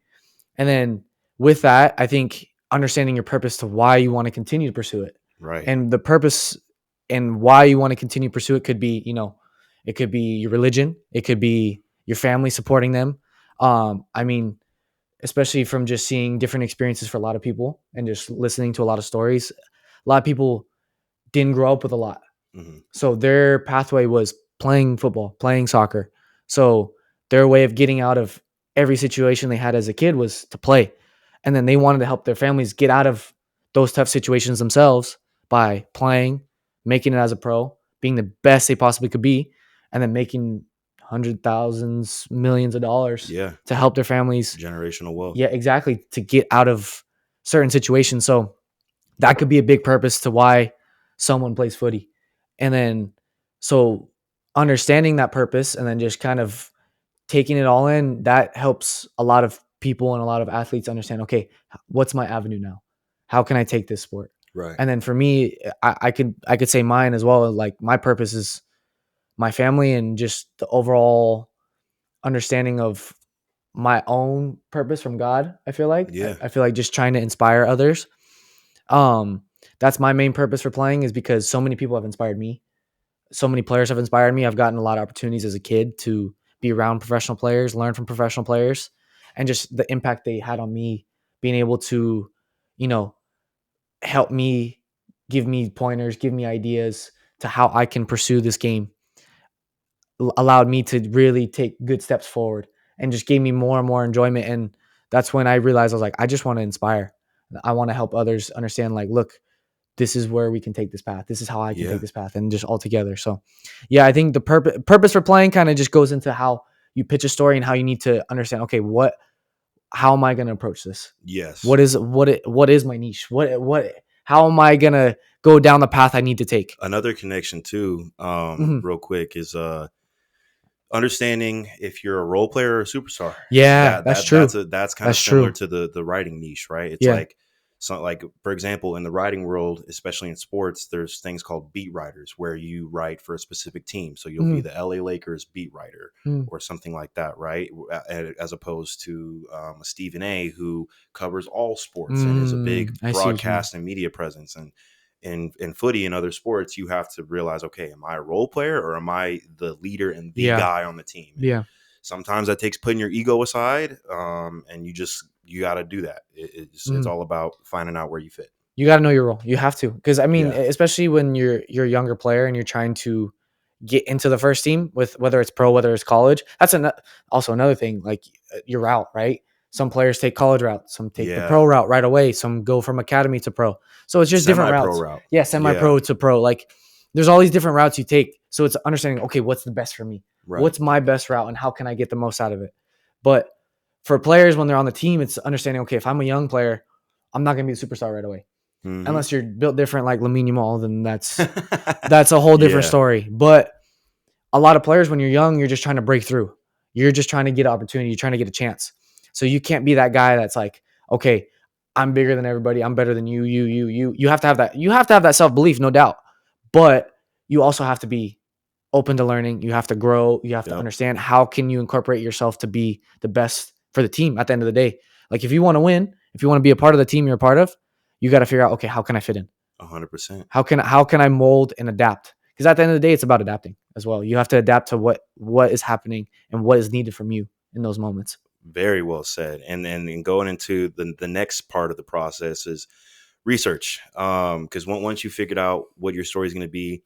B: And then with that, I think understanding your purpose to why you want to continue to pursue it.
A: Right.
B: And the purpose and why you want to continue to pursue it could be, it could be your religion. It could be your family supporting them. I mean, especially from just seeing different experiences for a lot of people and just listening to a lot of stories. A lot of people didn't grow up with a lot. So their pathway was playing football, playing soccer. So their way of getting out of every situation they had as a kid was to play. And then they wanted to help their families get out of those tough situations themselves by playing, making it as a pro, being the best they possibly could be, and then making hundreds, thousands, millions of dollars to help their families.
A: Generational wealth.
B: Yeah, exactly. To get out of certain situations. So that could be a big purpose to why someone plays footy. And then So understanding that purpose and then just kind of taking it all in, that helps a lot of people and a lot of athletes understand, okay, what's my avenue now? How can I take this sport?
A: Right.
B: And then for me, I could say mine as well. Like my purpose is my family and just the overall understanding of my own purpose from God. I feel like
A: Yeah.
B: I feel like just trying to inspire others. Um, that's my main purpose for playing, is because so many people have inspired me. So many players have inspired me. I've gotten a lot of opportunities as a kid to be around professional players, learn from professional players, and just the impact they had on me, being able to, you know, help me, give me pointers, give me ideas to how I can pursue this game, allowed me to really take good steps forward and just gave me more and more enjoyment. And that's when I realized, I was like, I just want to inspire. I want to help others understand, like, look, this is where we can take this path. This is how I can
A: Yeah.
B: take this path, and just all together. So yeah, I think the purpose for playing kind of just goes into how you pitch a story and how you need to understand, okay, how am I going to approach this?
A: Yes.
B: What is my niche? How am I going to go down the path I need to take?
A: Another connection too,
B: Mhm.
A: real quick, is understanding if you're a role player or a superstar.
B: Yeah,
A: That
B: that's
A: that that's
B: true.
A: a that's kind of
B: That's
A: similar
B: true.
A: to the writing niche, right? It's
B: Yeah.
A: like, so like, for example, in the writing world, especially in sports, there's things called beat writers where you write for a specific team. So you'll be
B: Mhm.
A: the LA Lakers beat writer
B: Mhm.
A: or something like that, right? As opposed to Stephen A, who covers all sports and is a big
B: I see what you mean.
A: broadcast and media presence. And in footy and other sports, you have to realize, okay, am I a role player or am I the leader and the
B: Yeah.
A: guy on the team? And
B: Yeah.
A: sometimes that takes putting your ego aside, and you got to do that. It's
B: Mhm.
A: all about finding out where you fit.
B: You got to know your role. You have to, because I mean,
A: Yeah.
B: especially when you're a younger player and you're trying to get into the first team, with whether it's pro, whether it's college. That's also another thing, like your route, right? Some players take college route, some take the
A: Yeah.
B: pro route right away, some go from academy to pro. So it's just different
A: Semi-pro
B: routes.
A: route.
B: Yeah, semi
A: Yeah.
B: pro to pro. Like there's all these different routes you take. So it's understanding, okay, what's the best for me?
A: Right.
B: What's my best route and how can I get the most out of it? But for players when they're on the team, it's understanding, okay, if I'm a young player, I'm not going to be a superstar right away.
A: Mm-hmm.
B: Unless you're built different like Lamine Yamal, then that's a whole different
A: Yeah.
B: story. But a lot of players, when you're young, you're just trying to break through. You're just trying to get an opportunity. You're trying to get a chance. So you can't be that guy that's like, okay, I'm bigger than everybody. I'm better than you. You have to have that. You have to have that self belief, no doubt. But you also have to be open to learning. You have to grow. You have to
A: Yep.
B: understand how can you incorporate yourself to be the best for the team at the end of the day. Like if you want to win, if you want to be a part of the team you're a part of, you got to figure out, okay, how can I fit in?
A: 100%.
B: How can I mold and adapt? Because at the end of the day, it's about adapting as well. You have to adapt to what is happening and what is needed from you in those moments.
A: Very well said. And then going into the next part of the process is research. Because once you figured out what your story is going to be,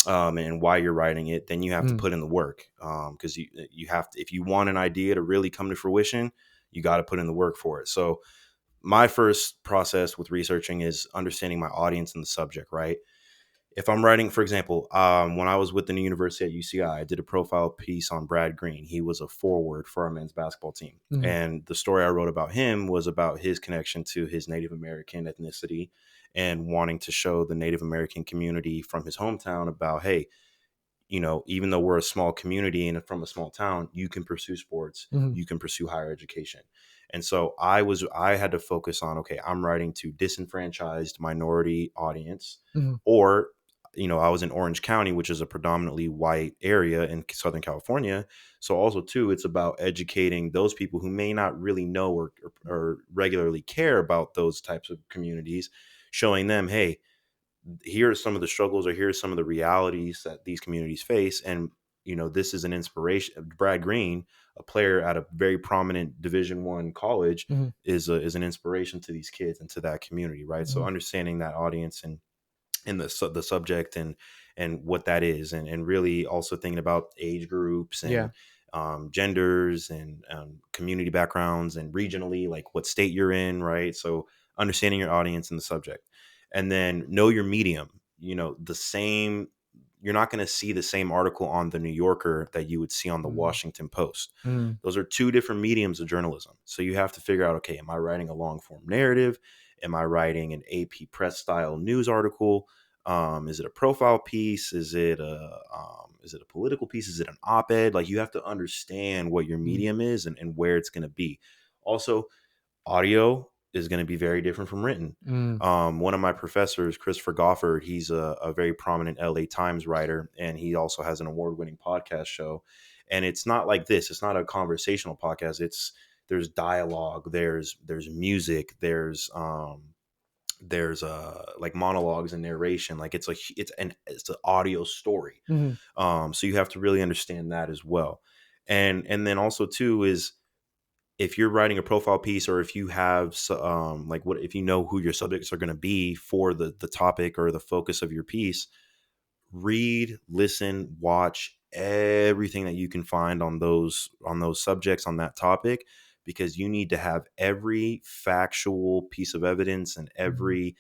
A: and why you're writing it, then you have to
B: Mm,
A: put in the work. Because you have to, if you want an idea to really come to fruition, you got to put in the work for it. So my first process with researching is understanding my audience and the subject, right? If I'm writing, for example, when I was with the New University at UCI, I did a profile piece on Brad Green. He was a forward for our men's basketball team.
B: mm,
A: And the story I wrote about him was about his connection to his Native American ethnicity and wanting to show the Native American community from his hometown about, hey, even though we're a small community and from a small town, you can pursue sports,
B: mm,
A: you can pursue higher education. And so I had to focus on, okay, I'm writing to disenfranchised minority audience,
B: mm,
A: or, I was in Orange County, which is a predominantly white area in Southern California. So also too, it's about educating those people who may not really know or regularly care about those types of communities, showing them, hey, here are some of the struggles or here are some of the realities that these communities face. And this is an inspiration. Brad Green, a player at a very prominent Division I college,
B: mm,
A: is an inspiration to these kids and to that community, right? So
B: mm.
A: understanding that audience and the subject and what that is, and really also thinking about age groups
B: Yeah.
A: and genders and community backgrounds and regionally, like what state you're in, right? So understanding your audience and the subject, and then know your medium. The same, you're not going to see the same article on the New Yorker that you would see on the
B: Mm,
A: Washington Post.
B: mm,
A: Those are two different mediums of journalism. So you have to figure out, okay, am I writing a long form narrative? Am I writing an AP press style news article? Is it a profile piece? Is it a political piece? Is it an op-ed? Like, you have to understand what your medium is and where it's going to be. Also, audio is going to be very different from written. One of my professors, Christopher Goffard, he's a very prominent LA Times writer, and he also has an award-winning podcast show. And it's not like this. It's not a conversational podcast. There's dialogue, there's music, there's like monologues and narration. Like, it's an audio story. So you have to really understand that as well. And then also too is, if you're writing a profile piece, or if you have if you know who your subjects are going to be for the topic or the focus of your piece, read, listen, watch everything that you can find on those subjects, on that topic, because you need to have every factual piece of evidence and every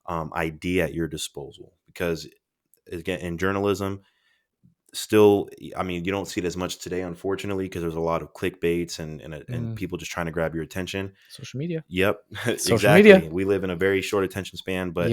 A: idea at your disposal. Because, again, in journalism, still, I mean, you don't see it as much today, unfortunately, because there's a lot of clickbaits and people just trying to grab your attention.
B: Social media.
A: Yep.
B: Social
A: Exactly.
B: media.
A: We live in a very short attention span, but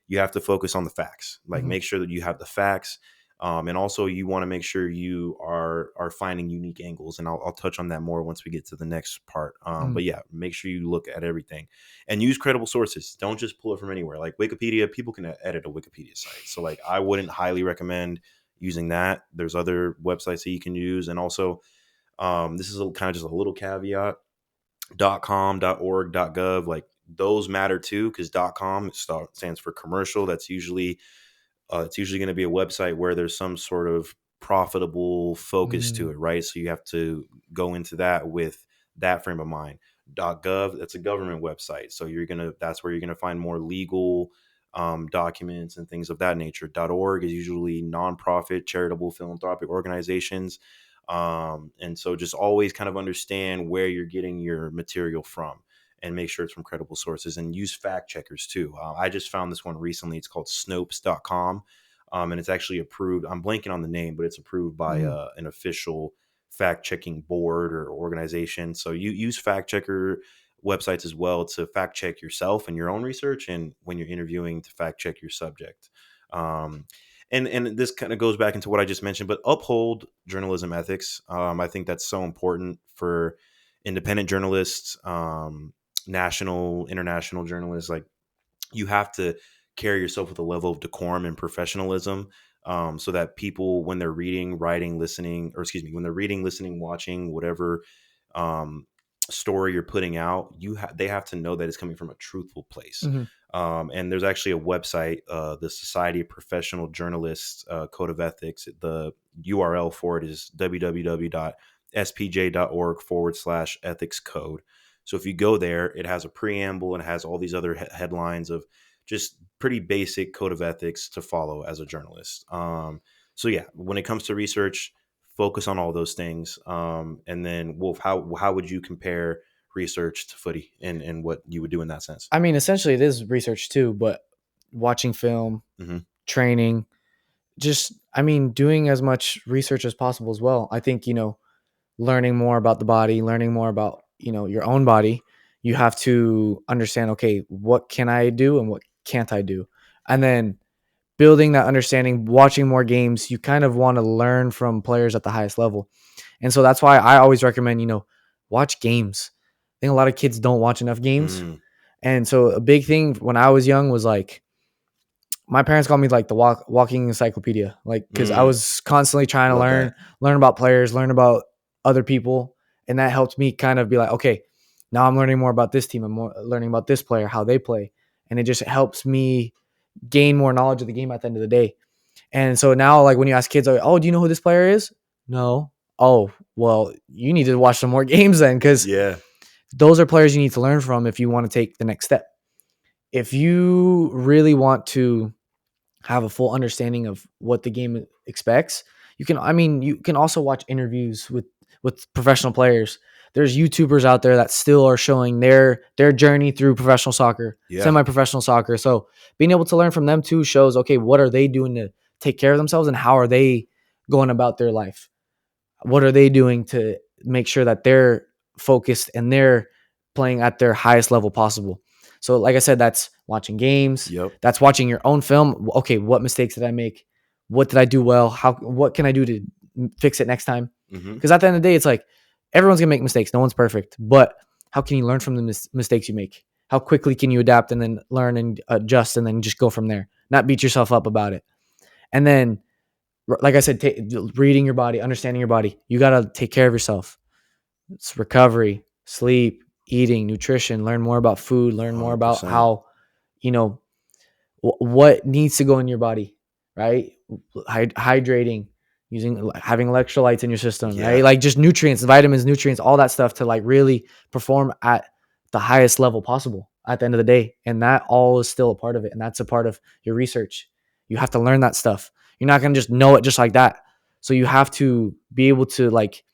A: you have to focus on the facts. Like, make sure that you have the facts. And also, you want to make sure you are finding unique angles. And I'll touch on that more once we get to the next part. But yeah, make sure you look at everything and use credible sources. Don't just pull it from anywhere. Like Wikipedia, people can edit a Wikipedia site. So, like, I wouldn't highly recommend using that. There's other websites that you can use. And also, this is kind of just a little caveat. .com, .org, .gov, like, those matter too, because .com stands for commercial. That's usually it's usually going to be a website where there's some sort of profitable focus to it, right? So you have to go into that with that frame of mind. .gov, that's a government website, so that's where you're gonna find more legal documents and things of that nature. .org is usually nonprofit, charitable, philanthropic organizations. And so just always kind of understand where you're getting your material from and make sure it's from credible sources, and use fact checkers too. I just found this one recently. It's called Snopes.com. And it's actually approved. I'm blanking on the name, but it's approved by an official fact checking board or organization. So you use fact checker websites as well to fact check yourself and your own research, and when you're interviewing, to fact check your subject. And this kind of goes back into what I just mentioned, but uphold journalism ethics. I think that's so important for independent journalists, national, international journalists. Like, you have to carry yourself with a level of decorum and professionalism, so that people, when they're reading, writing, listening, or excuse me, when they're reading, listening, watching, whatever story you're putting out, they have to know that it's coming from a truthful place. And there's actually a website, the Society of Professional Journalists Code of Ethics. The URL for it is www.spj.org/ethics code. So if you go there, it has a preamble and it has all these other headlines of just pretty basic code of ethics to follow as a journalist. So yeah, when it comes to research, focus on all those things. And then, Wolf, how would you compare research to footy and what you would do in that sense?
B: I mean, essentially it is research too, but watching film, training, doing as much research as possible as well. I think, learning more about the body, learning more about, your own body, you have to understand, okay, what can I do and what can't I do? And then building that understanding, watching more games, you kind of want to learn from players at the highest level. And so that's why I always recommend, watch games. I think a lot of kids don't watch enough games. And so a big thing when I was young was like, my parents called me like the walking encyclopedia, like, because I was constantly trying to learn about players, learn about other people. And that helped me kind of be like, okay, now I'm learning more about this team. I'm learning about this player, how they play. And it just helps me gain more knowledge of the game at the end of the day. And so now, like, when you ask kids, like, oh, do you know who this player is? No. Oh, well, you need to watch some more games then, because those are players you need to learn from if you want to take the next step. If you really want to have a full understanding of what the game expects, you can also watch interviews with professional players. There's YouTubers out there that still are showing their journey through professional soccer, semi-professional soccer. So being able to learn from them too shows, okay, what are they doing to take care of themselves, and how are they going about their life? What are they doing to make sure that they're focused and they're playing at their highest level possible? So like I said, that's watching games.
A: Yep.
B: That's watching your own film. Okay, what mistakes did I make? What did I do well? What can I do to fix it next time?
A: Mm-hmm.
B: Because at the end of the day, it's like everyone's gonna make mistakes. No one's perfect, but how can you learn from the mistakes you make? How quickly can you adapt and then learn and adjust and then just go from there? Not beat yourself up about it. And then, like I said, reading your body, understanding your body. You gotta take care of yourself. It's recovery, sleep, eating, nutrition. Learn more about food. Learn more about
A: 100%.
B: how, what needs to go in your body, right? Hydrating, having electrolytes in your system, right? Like just nutrients, vitamins, nutrients, all that stuff to like really perform at the highest level possible at the end of the day. And that all is still a part of it. And that's a part of your research. You have to learn that stuff. You're not going to just know it just like that. So you have to be able to like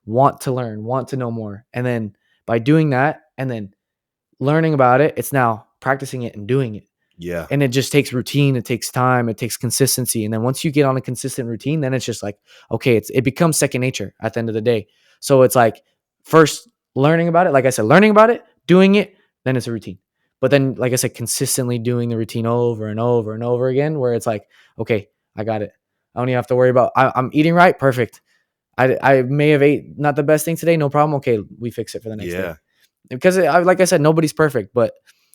B: want to learn, want to know more. And then by doing that and then learning about it, it's now practicing it and doing it.
A: Yeah.
B: And it just takes routine. It takes time. It takes consistency. And then once you get on a consistent routine, then it's just like, okay, it becomes second nature at the end of the day. So it's like first learning about it. Like I said, learning about it, doing it, then it's a routine. But then, like I said, consistently doing the routine over and over and over again, where it's like, okay, I got it. I don't even have to worry about, I'm eating right. Perfect. I may have ate not the best thing today. No problem. Okay. We fix it for the next day. Because like I said, nobody's perfect, but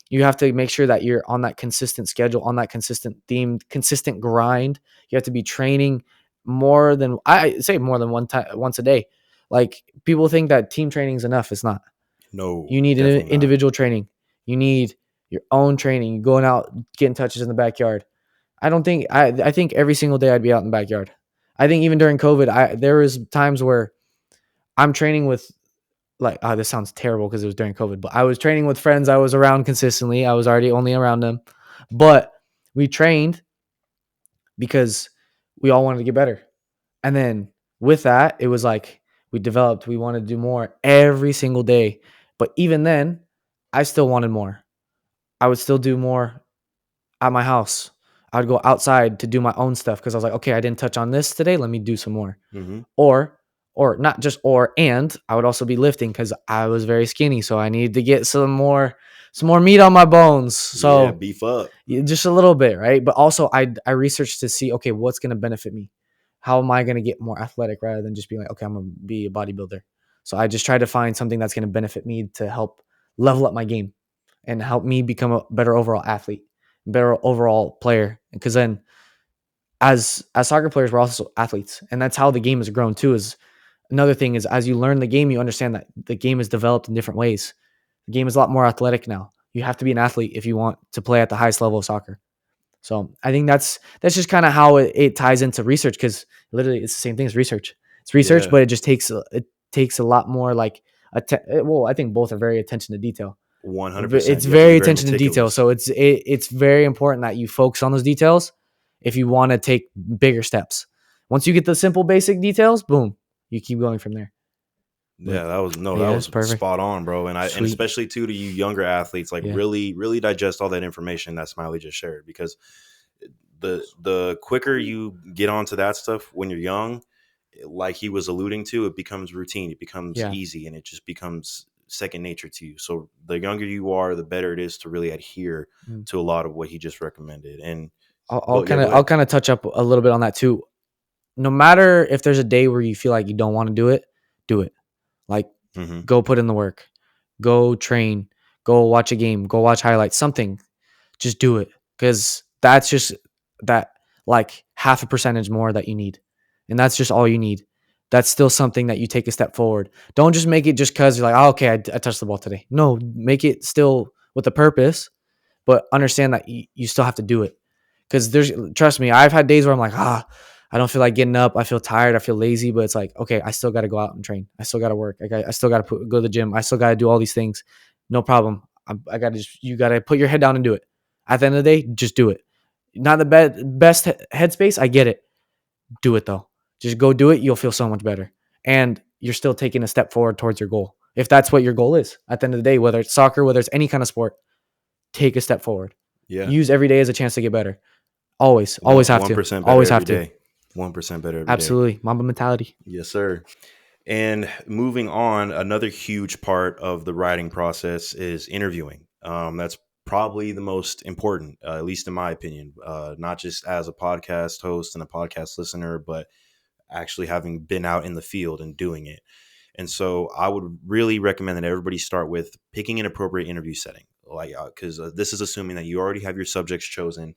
B: you have to make sure that you're on that consistent schedule, on that consistent theme, consistent grind. You have to be training more than once a day. Like people think that team training is enough. It's not.
A: No,
B: you need an individual training. You need your own training. Going out, getting touches in the backyard. I think every single day I'd be out in the backyard. I think even during COVID, there was times where I'm training with this sounds terrible because it was during COVID, but I was training with friends I was around consistently. I was already only around them, but we trained because we all wanted to get better. And then with that, it was like we wanted to do more every single day. But even then, I still wanted more. I would still do more at my house. I would go outside to do my own stuff because I was like, okay, I didn't touch on this today. Let me do some more.
A: Mm-hmm.
B: Or not just and I would also be lifting because I was very skinny. So I needed to get some more meat on my bones. So
A: beef up.
B: Just a little bit, right? But also I researched to see, okay, what's going to benefit me? How am I going to get more athletic rather than just being like, okay, I'm going to be a bodybuilder. So I just tried to find something that's going to benefit me to help level up my game and help me become a better overall athlete, better overall player. Because then as soccer players, we're also athletes. And that's how the game has grown too. Is another thing is as you learn the game, you understand that the game is developed in different ways. The game is a lot more athletic now. You have to be an athlete if you want to play at the highest level of soccer. So I think that's just kind of how it ties into research, because literally it's the same thing as research. It's research, but it just takes a lot more like I think both are very attention to detail.
A: 100%.
B: It's very attention to detail. So it's very important that you focus on those details if you want to take bigger steps. Once you get the simple basic details, boom, you keep going from there.
A: Yeah, that was perfect. Spot on, bro. And and especially too to you younger athletes, like really, really digest all that information that Smiley just shared, because the quicker you get onto that stuff when you're young, like he was alluding to, it becomes routine, it becomes easy, and it just becomes second nature to you. So the younger you are, the better it is to really adhere to a lot of what he just recommended. And
B: I'll kind of touch up a little bit on that too. No matter if there's a day where you feel like you don't want to do it, do it. Like go put in the work, go train, go watch a game, go watch highlights, something. Just do it, because that's just that like half a percentage more that you need, and that's just all you need. That's still something that you take a step forward. Don't just make it just because you're like, oh, okay, I touched the ball today. No, make it still with a purpose, but understand that you still have to do it. Because trust me, I've had days where I'm like, I don't feel like getting up. I feel tired. I feel lazy, but it's like, okay, I still got to go out and train. I still got to work. I still got to go to the gym. I still got to do all these things. No problem. You got to put your head down and do it. At the end of the day, just do it. Not the best headspace. I get it. Do it though. Just go do it. You'll feel so much better. And you're still taking a step forward towards your goal. If that's what your goal is at the end of the day, whether it's soccer, whether it's any kind of sport, take a step forward.
A: Yeah.
B: Use every day as a chance to get better. Always have to. 1% always have to.
A: 1% better every
B: Absolutely.
A: day.
B: Mamba mentality.
A: Yes, sir. And moving on, another huge part of the writing process is interviewing. That's probably the most important, at least in my opinion, not just as a podcast host and a podcast listener, but actually having been out in the field and doing it. And so I would really recommend that everybody start with picking an appropriate interview setting. Like, because this is assuming that you already have your subjects chosen.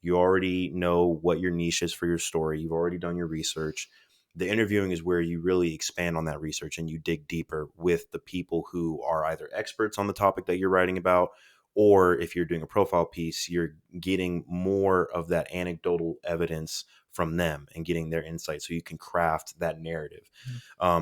A: You already know what your niche is for your story. You've already done your research. The interviewing is where you really expand on that research and you dig deeper with the people who are either experts on the topic that you're writing about, or if you're doing a profile piece, you're getting more of that anecdotal evidence from them and getting their insight so you can craft that narrative.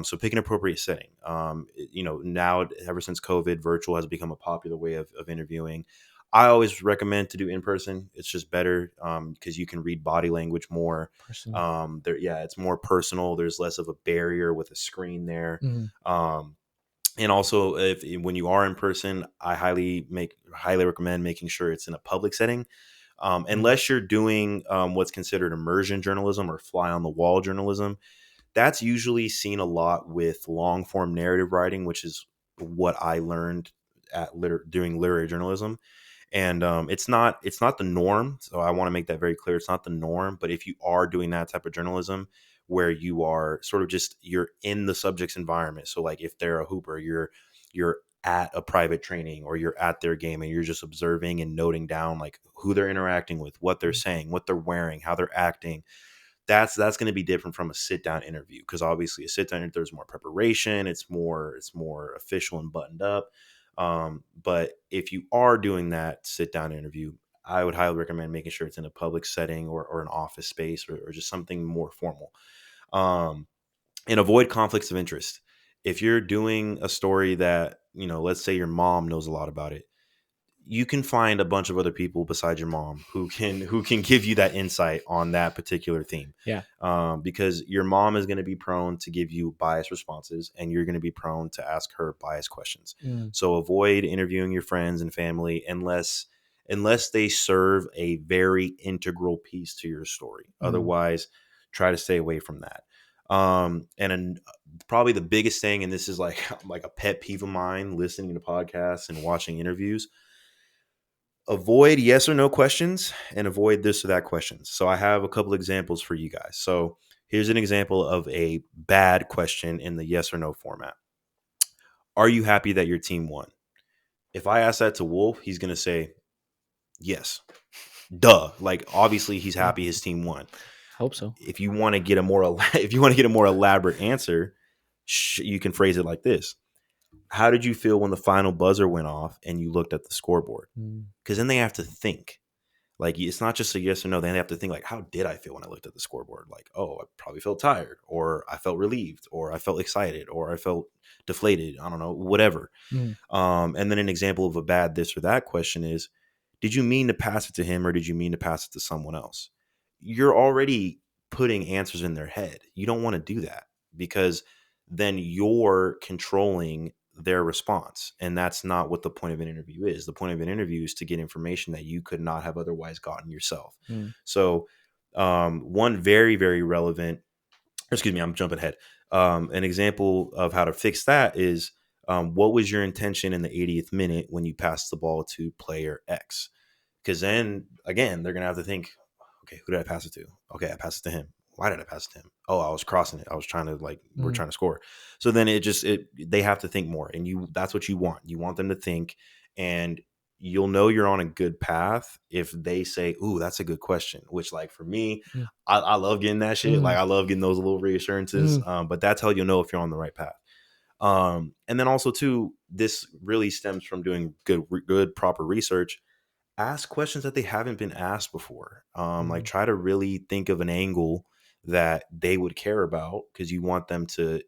A: So pick an appropriate setting. Now, ever since COVID, virtual has become a popular way of interviewing. I always recommend to do in person. It's just better because you can read body language more. It's more personal. There's less of a barrier with a screen there. And also, when you are in person, I highly recommend making sure it's in a public setting. Unless you're doing what's considered immersion journalism or fly on the wall journalism, that's usually seen a lot with long form narrative writing, which is what I learned doing literary journalism. And it's not the norm. So I want to make that very clear. It's not the norm. But if you are doing that type of journalism where you are sort of just you're in the subject's environment. So like if they're a hooper, you're at a private training or you're at their game and you're just observing and noting down like who they're interacting with, what they're saying, what they're wearing, how they're acting. That's going to be different from a sit down interview, because obviously a sit down there's more preparation. It's more official and buttoned up. But if you are doing that sit down interview, I would highly recommend making sure it's in a public setting or an office space or just something more formal. And avoid conflicts of interest. If you're doing a story that, let's say your mom knows a lot about it, you can find a bunch of other people besides your mom who can give you that insight on that particular theme.
B: Yeah.
A: Because your mom is going to be prone to give you biased responses and you're going to be prone to ask her biased questions. So avoid interviewing your friends and family unless they serve a very integral piece to your story. Otherwise, try to stay away from that. Probably the biggest thing, and this is like a pet peeve of mine, listening to podcasts and watching interviews, avoid yes or no questions and avoid this or that questions. So I have a couple examples for you guys. So here's an example of a bad question in the yes or no format. Are you happy that your team won? If I ask that to Wolf, he's going to say, yes. Duh. Like, obviously he's happy his team won.
B: Hope so.
A: If you want to get a more elaborate answer, you can phrase it like this. How did you feel when the final buzzer went off and you looked at the scoreboard? Because then they have to think. Like, it's not just a yes or no. Then they have to think, like, how did I feel when I looked at the scoreboard? Like, oh, I probably felt tired, or I felt relieved, or I felt excited, or I felt deflated. I don't know, whatever. And then an example of a bad this or that question is, did you mean to pass it to him or did you mean to pass it to someone else? You're already putting answers in their head. You don't want to do that because then you're controlling their response. And that's not what the point of an interview is. The point of an interview is to get information that you could not have otherwise gotten yourself. So one very, very relevant, I'm jumping ahead. An example of how to fix that is, what was your intention in the 80th minute when you passed the ball to player X? Because then again, they're going to have to think, okay, who did I pass it to? Okay, I passed it to him. Why did I pass it to him? Oh, I was crossing it. I was trying to we're trying to score. So then they have to think more, and that's what you want. You want them to think, and you'll know you're on a good path if they say, ooh, that's a good question, which like for me, I love getting that shit. Like I love getting those little reassurances, but that's how you'll know if you're on the right path. And then also too, this really stems from doing good, proper research. Ask questions that they haven't been asked before. Like try to really think of an angle that they would care about, because you want them to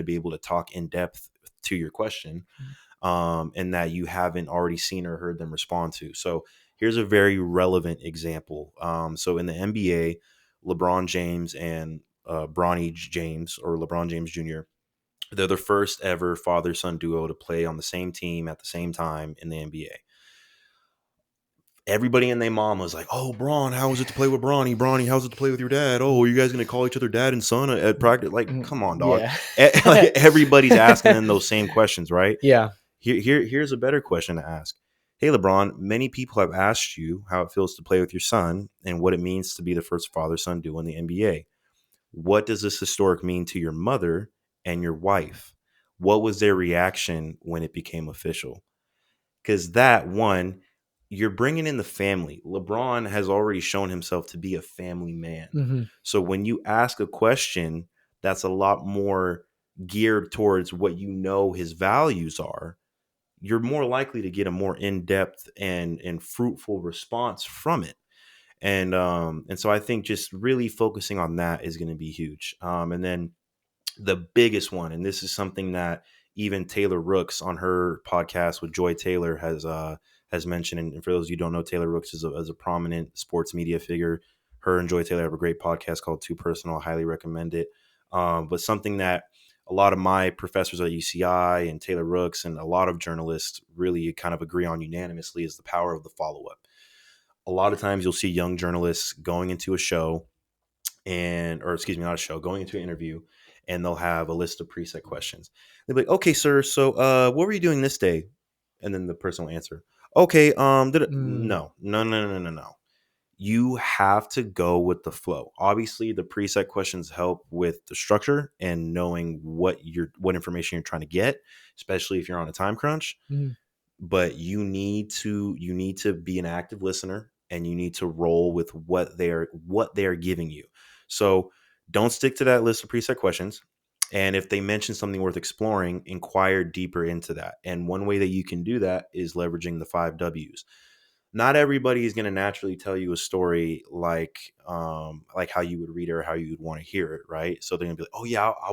A: be able to talk in depth to your question, and that you haven't already seen or heard them respond to. So here's a very relevant example. So in the NBA, LeBron James and Bronny James, or LeBron James Jr., they're the first ever father-son duo to play on the same team at the same time in the NBA. Everybody and their mom was like, oh, Bron, how was it to play with Bronny? Bronny, how's it to play with your dad? Oh, are you guys going to call each other dad and son at practice? Like, come on, dog. Yeah. Like, everybody's asking them those same questions, right?
B: Yeah.
A: Here's a better question to ask. Hey, LeBron, many people have asked you how it feels to play with your son and what it means to be the first father son duo in the NBA. What does this historic mean to your mother and your wife? What was their reaction when it became official? Because that one, you're bringing in the family. LeBron has already shown himself to be a family man.
B: Mm-hmm.
A: So when you ask a question that's a lot more geared towards what you know his values are, you're more likely to get a more in-depth and fruitful response from it. And so I think just really focusing on that is going to be huge. And then the biggest one, and this is something that even Taylor Rooks on her podcast with Joy Taylor has mentioned. And for those of you who don't know, Taylor Rooks is a prominent sports media figure. Her and Joy Taylor have a great podcast called Too Personal. I highly recommend it. But something that a lot of my professors at UCI and Taylor Rooks and a lot of journalists really kind of agree on unanimously is the power of the follow up. A lot of times you'll see young journalists going into a show or excuse me, not a show, going into an interview, and they'll have a list of preset questions. They'll be like, "Okay, sir, so what were you doing this day?" And then the person will answer, "Okay,
B: Mm.
A: no. You have to go with the flow. Obviously, the preset questions help with the structure and knowing what information you're trying to get, especially if you're on a time crunch.
B: Mm.
A: But you need to be an active listener and you need to roll with what they're giving you. So don't stick to that list of preset questions. And if they mention something worth exploring, inquire deeper into that. And one way that you can do that is leveraging the 5 Ws. Not everybody is going to naturally tell you a story like how you would read it or how you would want to hear it, right? So they're gonna be like, oh yeah, I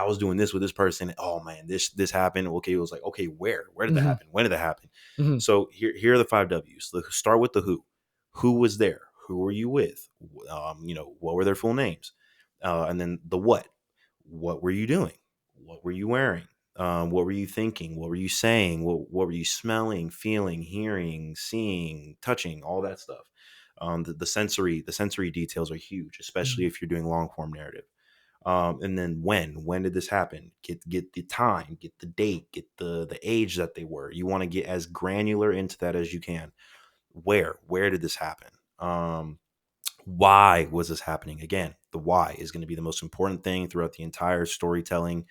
A: was doing this with this person. Oh man, this happened. Okay, it was like, okay, where did that
B: Mm-hmm.
A: happen? When did that happen?
B: Mm-hmm.
A: So here are the 5 Ws. Start with the who. Who was there? Who were you with? What were their full names? And then the what. What were you doing? What were you wearing? What were you thinking? What were you saying? What were you smelling, feeling, hearing, seeing, touching? All that stuff. The sensory details are huge, especially
B: Mm-hmm.
A: if you're doing long form narrative. And then when did this happen? Get the time, get the date, get the age that they were. You want to get as granular into that as you can. Where did this happen? Why was this happening? Again, the why is going to be the most important thing throughout the entire storytelling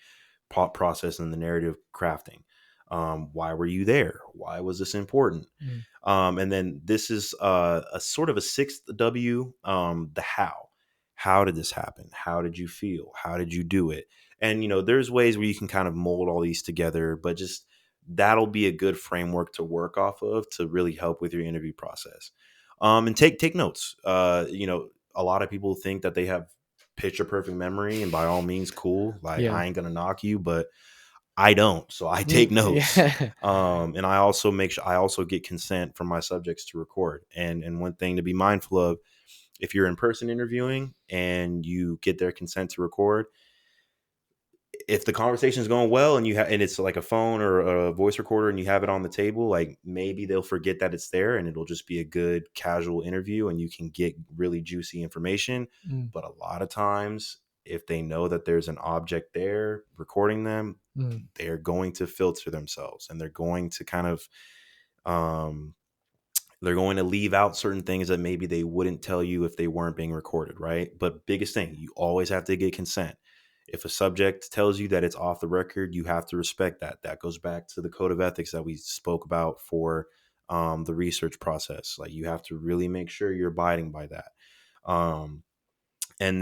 A: process and the narrative crafting. Why were you there? Why was this important?
B: Mm.
A: And then this is a sort of a sixth W, the how. How did this happen? How did you feel? How did you do it? And there's ways where you can kind of mold all these together, but just that'll be a good framework to work off of to really help with your interview process. And take notes. A lot of people think that they have picture perfect memory, and by all means, cool. Like
B: Yeah.
A: I ain't gonna knock you, but I don't. So I take
B: Mm.
A: notes.
B: Yeah.
A: And I also make sure I also get consent from my subjects to record. And one thing to be mindful of, if you're in person interviewing and you get their consent to record, if the conversation is going well and and it's like a phone or a voice recorder and you have it on the table, like maybe they'll forget that it's there and it'll just be a good casual interview and you can get really juicy information.
B: Mm.
A: But a lot of times, if they know that there's an object there recording them,
B: Mm.
A: they're going to filter themselves and they're going to kind of um they're going to leave out certain things that maybe they wouldn't tell you if they weren't being recorded, right? But biggest thing, you always have to get consent. If a subject tells you that it's off the record, you have to respect that. That goes back to the code of ethics that we spoke about for the research process. Like you have to really make sure you're abiding by that. And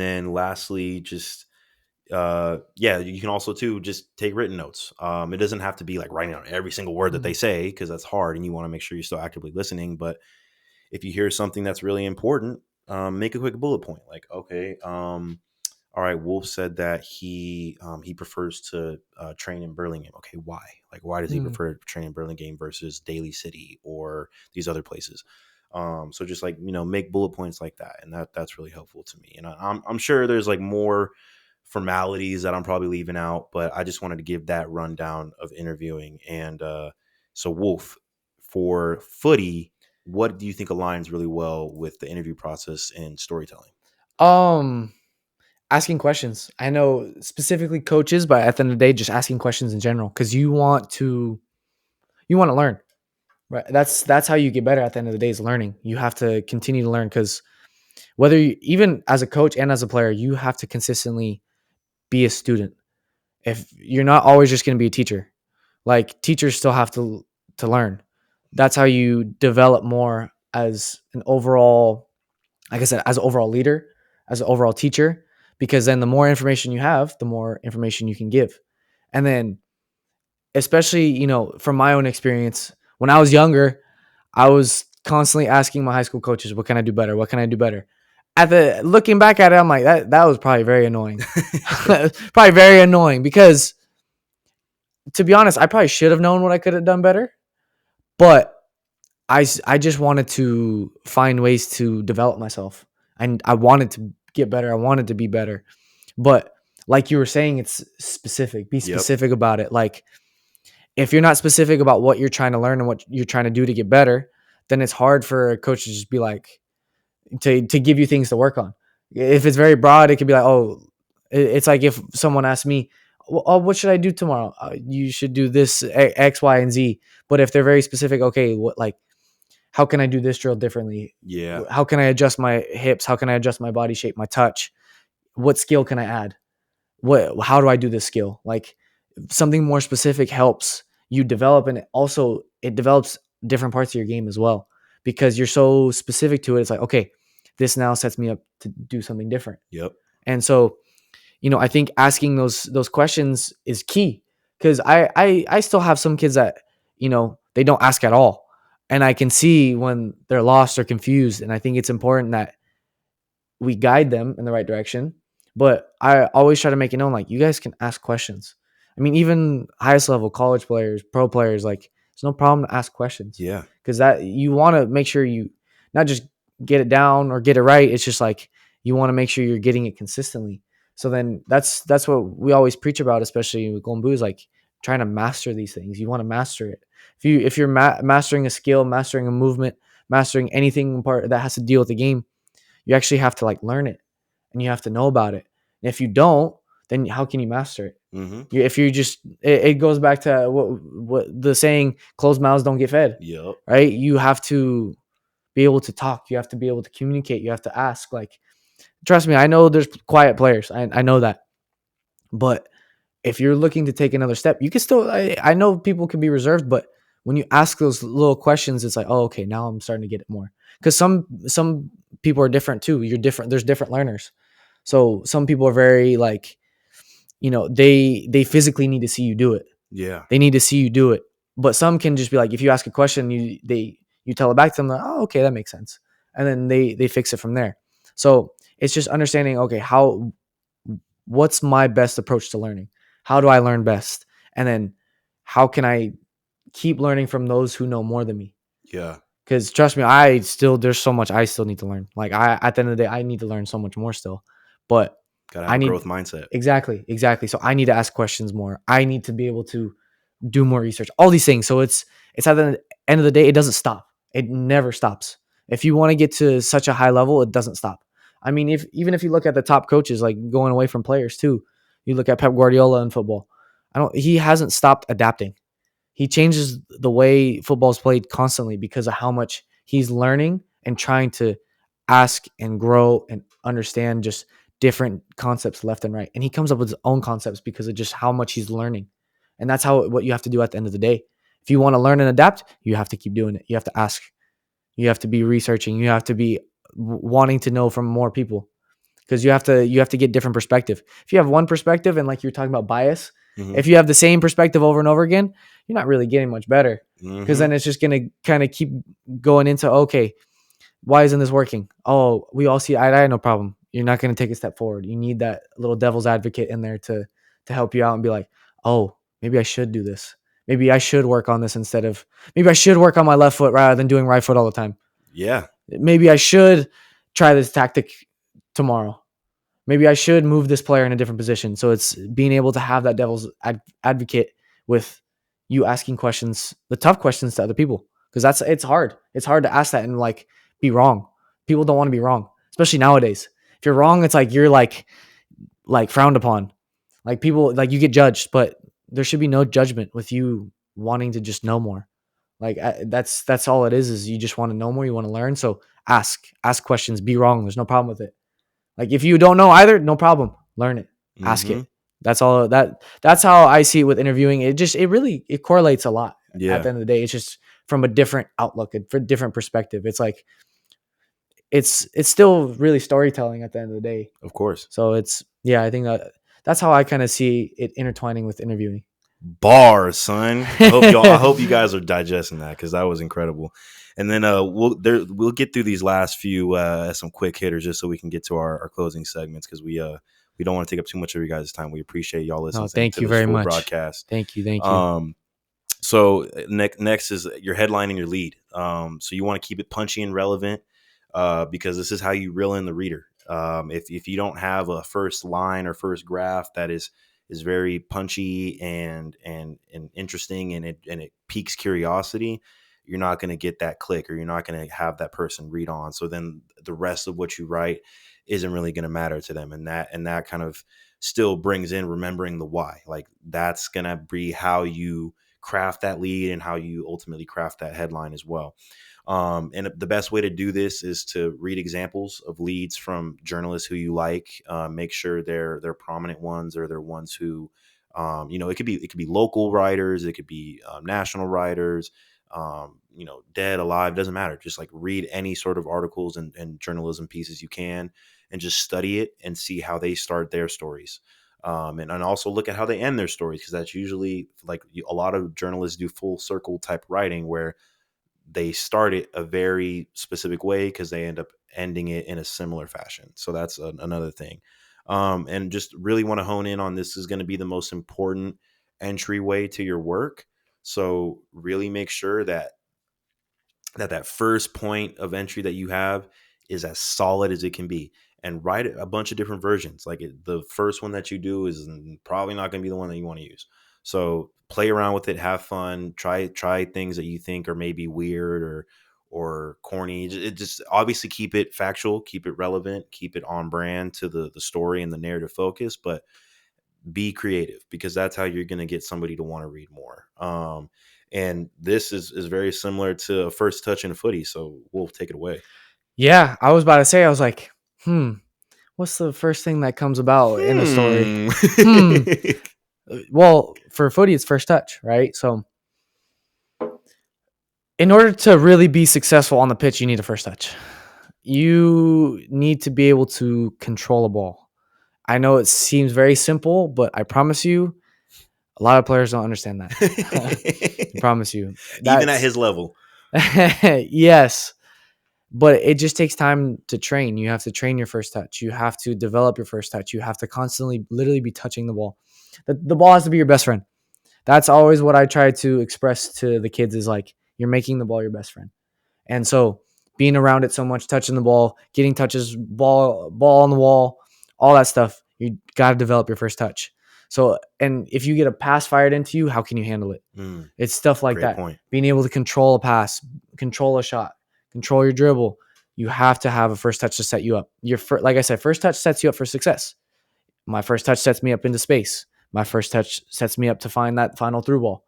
A: then lastly, just yeah, you can also too just take written notes. It doesn't have to be like writing down every single word that they
B: Mm.
A: say because that's hard and you want to make sure you're still actively listening. But if you hear something that's really important, make a quick bullet point. Like, okay, all right, Wolf said that he prefers to train in Burlingame. Okay, why? Like, why does he
B: Mm.
A: prefer to train in Burlingame versus Daly City or these other places? So just like make bullet points like that, and that's really helpful to me. And I'm sure there's like more formalities that I'm probably leaving out, but I just wanted to give that rundown of interviewing. And so, Wolf, for footy, what do you think aligns really well with the interview process and storytelling?
B: Um, Asking questions. I know specifically coaches, but at the end of the day, just asking questions in general because you want to learn. Right. That's how you get better at the end of the day is learning. You have to continue to learn because whether you, even as a coach and as a player, you have to consistently be a student. If you're not always just going to be a teacher, like teachers still have to learn. That's how you develop more as an overall, like I said, as an overall leader, as an overall teacher, because then the more information you have, the more information you can give. And then, especially, from my own experience, when I was younger, I was constantly asking my high school coaches, what can I do better? What can I do better? Looking back at it, I'm like, that was probably very annoying. Probably very annoying because, to be honest, I probably should have known what I could have done better, but I just wanted to find ways to develop myself. And I wanted to get better. I wanted to be better. But like you were saying, it's specific. Be specific about it. Like, if you're not specific about what you're trying to learn and what you're trying to do to get better, then it's hard for a coach to just be like, to give you things to work on. If it's very broad, it could be like, oh, it's like if someone asked me, oh, what should I do tomorrow? You should do this X, Y, and Z. But if they're very specific, okay, how can I do this drill differently?
A: Yeah.
B: How can I adjust my hips? How can I adjust my body shape, my touch? What skill can I add? How do I do this skill? Like, something more specific helps you develop, and it develops different parts of your game as well because you're so specific to it. It's like, okay, this now sets me up to do something different.
A: Yep.
B: And so, I think asking those questions is key because I still have some kids that, they don't ask at all. And I can see when they're lost or confused. And I think it's important that we guide them in the right direction. But I always try to make it known, like, you guys can ask questions. I mean, even highest level college players, pro players, like, there's no problem to ask questions.
A: Yeah.
B: Because that you want to make sure you not just get it down or get it right. It's just like you want to make sure you're getting it consistently. So then that's what we always preach about, especially with Golden Boot, is like trying to master these things. You want to master it. If you're mastering a skill, mastering a movement, mastering anything part that has to deal with the game, you actually have to like learn it and you have to know about it. And if you don't, then how can you master it?
A: Mm-hmm.
B: If you just, it goes back to what the saying, closed mouths don't get fed.
A: Yep.
B: Right? You have to be able to talk. You have to be able to communicate. You have to ask. Like, trust me, I know there's quiet players. I know that. But if you're looking to take another step, you can still, I know people can be reserved, but when you ask those little questions, it's like, oh, okay, now I'm starting to get it more. Because some people are different too. You're different. There's different learners. So some people are very like, they physically need to see you do it.
A: Yeah.
B: They need to see you do it. But some can just be like, if you ask a question, you tell it back to them, like, oh, okay, that makes sense. And then they fix it from there. So it's just understanding, okay, what's my best approach to learning? How do I learn best? And then how can I keep learning from those who know more than me?
A: Yeah.
B: Because trust me, there's so much I still need to learn. Like, at the end of the day, I need to learn so much more still. But
A: gotta have a growth mindset.
B: Exactly. So I need to ask questions more. I need to be able to do more research. All these things. So it's at the end of the day, it doesn't stop. It never stops. If you want to get to such a high level, it doesn't stop. I mean, even if you look at the top coaches, like going away from players too, you look at Pep Guardiola in football. He hasn't stopped adapting. He changes the way football is played constantly because of how much he's learning and trying to ask and grow and understand just different concepts left and right. And he comes up with his own concepts because of just how much he's learning. And that's what you have to do at the end of the day. If you want to learn and adapt, you have to keep doing it. You have to ask. You have to be researching. You have to be wanting to know from more people because you have to get different perspective. If you have one perspective and like you're talking about bias, if you have the same perspective over and over again, you're not really getting much better because then it's just going to kind of keep going into, okay, why isn't this working? Oh, we all see eye to eye, no problem. You're not going to take a step forward. You need that little devil's advocate in there to help you out and be like, oh, maybe I should do this. Maybe I should work on this maybe I should work on my left foot rather than doing right foot all the time.
A: Yeah.
B: Maybe I should try this tactic tomorrow. Maybe I should move this player in a different position. So it's being able to have that devil's advocate with you asking questions, the tough questions to other people. Because it's hard. It's hard to ask that and like be wrong. People don't want to be wrong, especially nowadays. If you're wrong, it's like you're like frowned upon. Like people, like you get judged, but there should be no judgment with you wanting to just know more. Like that's all it is you just want to know more, you want to learn. So ask questions, be wrong. There's no problem with it. Like if you don't know either, no problem. Learn it. Ask
A: Mm-hmm.
B: it. That's all that's how I see it with interviewing. It really correlates a lot at
A: Yeah,
B: the end of the day. It's just from a different outlook, a different perspective. It's like it's still really storytelling at the end of the day.
A: of course.
B: So I think that's how I kind of see it intertwining with interviewing.
A: Bars, son. I hope you guys are digesting that because that was incredible. And then we'll get through these last few some quick hitters just so we can get to our closing segments because we don't want to take up too much of your guys' time. We appreciate y'all listening
B: Thank
A: to
B: you
A: this
B: very
A: full
B: much.
A: broadcast.
B: Thank you.
A: So next is your headline and your lead. So you want to keep it punchy and relevant because this is how you reel in the reader. If you don't have a first line or first graph that is very punchy and interesting and it piques curiosity, you're not going to get that click or you're not going to have that person read on. So then the rest of what you write isn't really going to matter to them, and that kind of still brings in remembering the why. Like that's going to be how you craft that lead and how you ultimately craft that headline as well. And the best way to do this is to read examples of leads from journalists who you like. Make sure they're prominent ones or they're ones who, it could be local writers, it could be national writers, dead, alive, doesn't matter. Just like read any sort of articles and journalism pieces you can, and just study it and see how they start their stories. And also look at how they end their stories because that's usually like a lot of journalists do full circle type writing where they start it a very specific way because they end up ending it in a similar fashion. So that's another thing. And just really want to hone in on this is going to be the most important entryway to your work. So really make sure that first point of entry that you have is as solid as it can be, and write a bunch of different versions. Like the first one that you do is probably not going to be the one that you want to use. So play around with it, have fun, try things that you think are maybe weird or corny. It just obviously keep it factual, keep it relevant, keep it on brand to the story and the narrative focus, but be creative because that's how you're going to get somebody to want to read more. And this is very similar to a first touch in a footy. So we'll take it away.
B: Yeah, I was about to say, I was like, what's the first thing that comes about in a story? Well, for footy, it's first touch, right? So in order to really be successful on the pitch, you need a first touch. You need to be able to control a ball. I know it seems very simple, but I promise you, a lot of players don't understand that. I promise you.
A: Even at his level.
B: Yes. But it just takes time to train. You have to train your first touch. You have to develop your first touch. You have to constantly literally be touching the ball. The ball has to be your best friend. That's always what I try to express to the kids is like, you're making the ball your best friend. And so being around it so much, touching the ball, getting touches, ball on the wall, all that stuff, you got to develop your first touch. So, and if you get a pass fired into you, how can you handle it? It's stuff like that.
A: Point.
B: Being able to control a pass, control a shot, control your dribble. You have to have a first touch to set you up. Like I said, first touch sets you up for success. My first touch sets me up into space. My first touch sets me up to find that final through ball.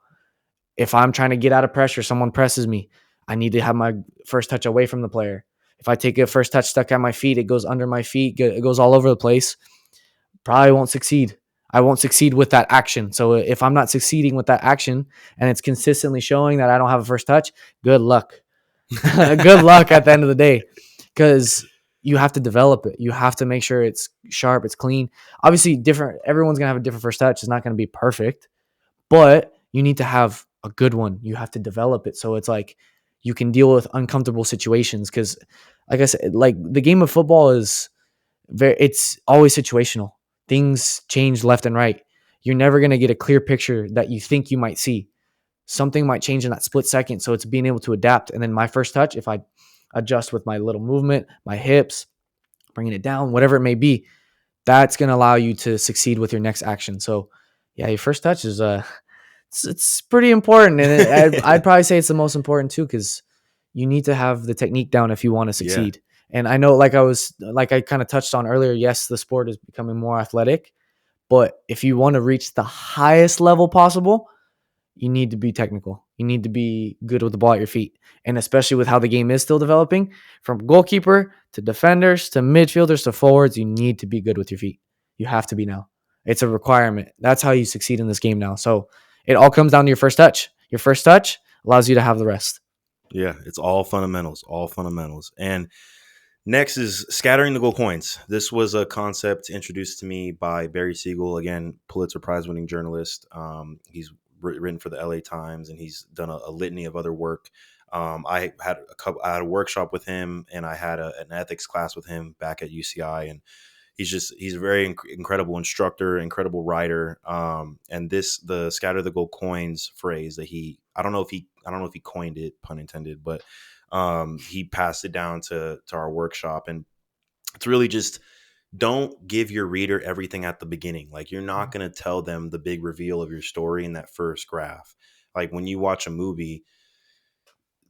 B: If I'm trying to get out of pressure, someone presses me, I need to have my first touch away from the player. If I take a first touch stuck at my feet, it goes under my feet, it goes all over the place. Probably won't succeed. I won't succeed with that action. So if I'm not succeeding with that action and it's consistently showing that I don't have a first touch, good luck. Good luck at the end of the day, because you have to develop it. You have to make sure it's sharp, it's clean. Obviously, everyone's going to have a different first touch. It's not going to be perfect, but you need to have a good one. You have to develop it so it's like you can deal with uncomfortable situations. Because, like I said, like the game of football is it's always situational. Things change left and right. You're never going to get a clear picture that you think you might see. Something might change in that split second. So it's being able to adapt. And then my first touch, if I adjust with my little movement, my hips, bringing it down, whatever it may be, that's going to allow you to succeed with your next action. So yeah, your first touch is it's pretty important. And I'd probably say it's the most important too, because you need to have the technique down if you want to succeed. Yeah. And I know, like I kind of touched on earlier, yes, the sport is becoming more athletic, but if you want to reach the highest level possible, you need to be technical. You need to be good with the ball at your feet. And especially with how the game is still developing, from goalkeeper to defenders to midfielders to forwards, you need to be good with your feet. You have to be now. It's a requirement. That's how you succeed in this game now. So it all comes down to your first touch. Your first touch allows you to have the rest.
A: Yeah, it's all fundamentals, all fundamentals. And next is scattering the goal coins. This was a concept introduced to me by Barry Siegel, again, Pulitzer Prize winning journalist. He's written for the LA Times, and he's done a litany of other work. I had a workshop with him, and I had an ethics class with him back at UCI, and he's a very incredible instructor, incredible writer. And the scatter the gold coins phrase that I don't know if he coined it, pun intended, but he passed it down to our workshop. And it's really just, don't give your reader everything at the beginning. Like, you're not going to tell them the big reveal of your story in that first graph. Like, when you watch a movie,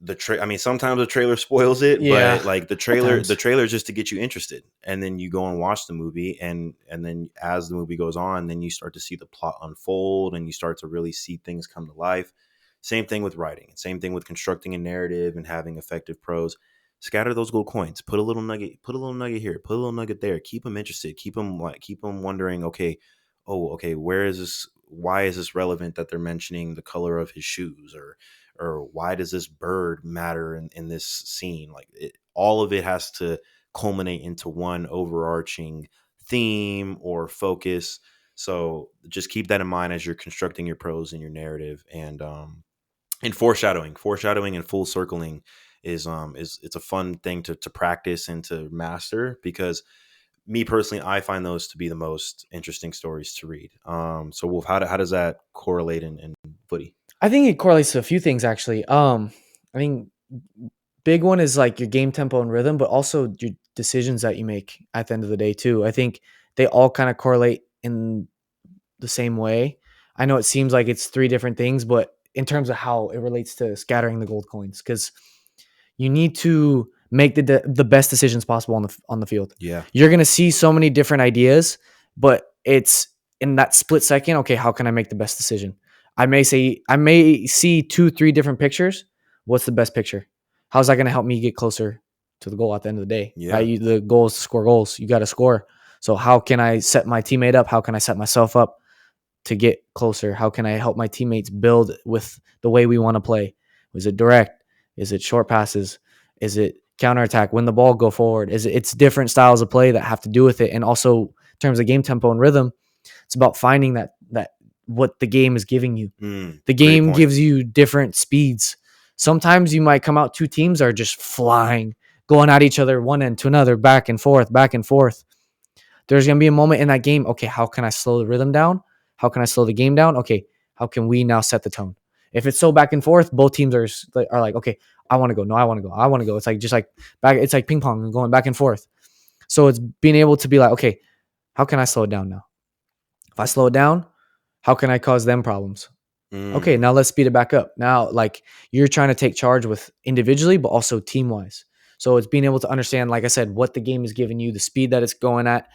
A: sometimes the trailer spoils it, but like the trailer is just to get you interested, and then you go and watch the movie, and then as the movie goes on, then you start to see the plot unfold, and you start to really see things come to life. Same thing with writing, same thing with constructing a narrative and having effective prose. Scatter those gold coins. Put a little nugget here, put a little nugget there. Keep them interested. Keep them wondering. Okay, where is this? Why is this relevant that they're mentioning the color of his shoes, or why does this bird matter in this scene? Like, all of it has to culminate into one overarching theme or focus. So just keep that in mind as you're constructing your prose and your narrative. And foreshadowing and full circling is it's a fun thing to practice and to master, because me personally, I find those to be the most interesting stories to read. So Wolf, how does that correlate in footy?
B: I think it correlates to a few things, actually. I think big one is like your game tempo and rhythm, but also your decisions that you make at the end of the day too. I think they all kind of correlate in the same way. I know it seems like it's three different things, but in terms of how it relates to scattering the gold coins, because you need to make the best decisions possible on the field.
A: Yeah,
B: you're gonna see so many different ideas, but it's in that split second. Okay, how can I make the best decision? I may see 2-3 different pictures. What's the best picture? How's that going to help me get closer to the goal at the end of the day?
A: Yeah.
B: Right? The goal is to score goals. You got to score. So how can I set my teammate up? How can I set myself up to get closer? How can I help my teammates build with the way we want to play? Is it direct? Is it short passes? Is it counterattack? When the ball go forward? It's different styles of play that have to do with it. And also in terms of game tempo and rhythm, it's about finding that what the game is giving you. The game gives you different speeds. Sometimes you might come out, two teams are just flying, going at each other, one end to another, back and forth, back and forth. There's going to be a moment in that game. Okay, how can I slow the rhythm down? How can I slow the game down? Okay, how can we now set the tone? If it's so back and forth, both teams are like, okay, I want to go. No, I want to go. I want to go. It's like just like back. It's like ping pong and going back and forth. So it's being able to be like, okay, how can I slow it down now? If I slow it down, how can I cause them problems? Okay, now let's speed it back up. Now, like, you're trying to take charge with individually, but also team wise. So it's being able to understand, like I said, what the game is giving you, the speed that it's going at,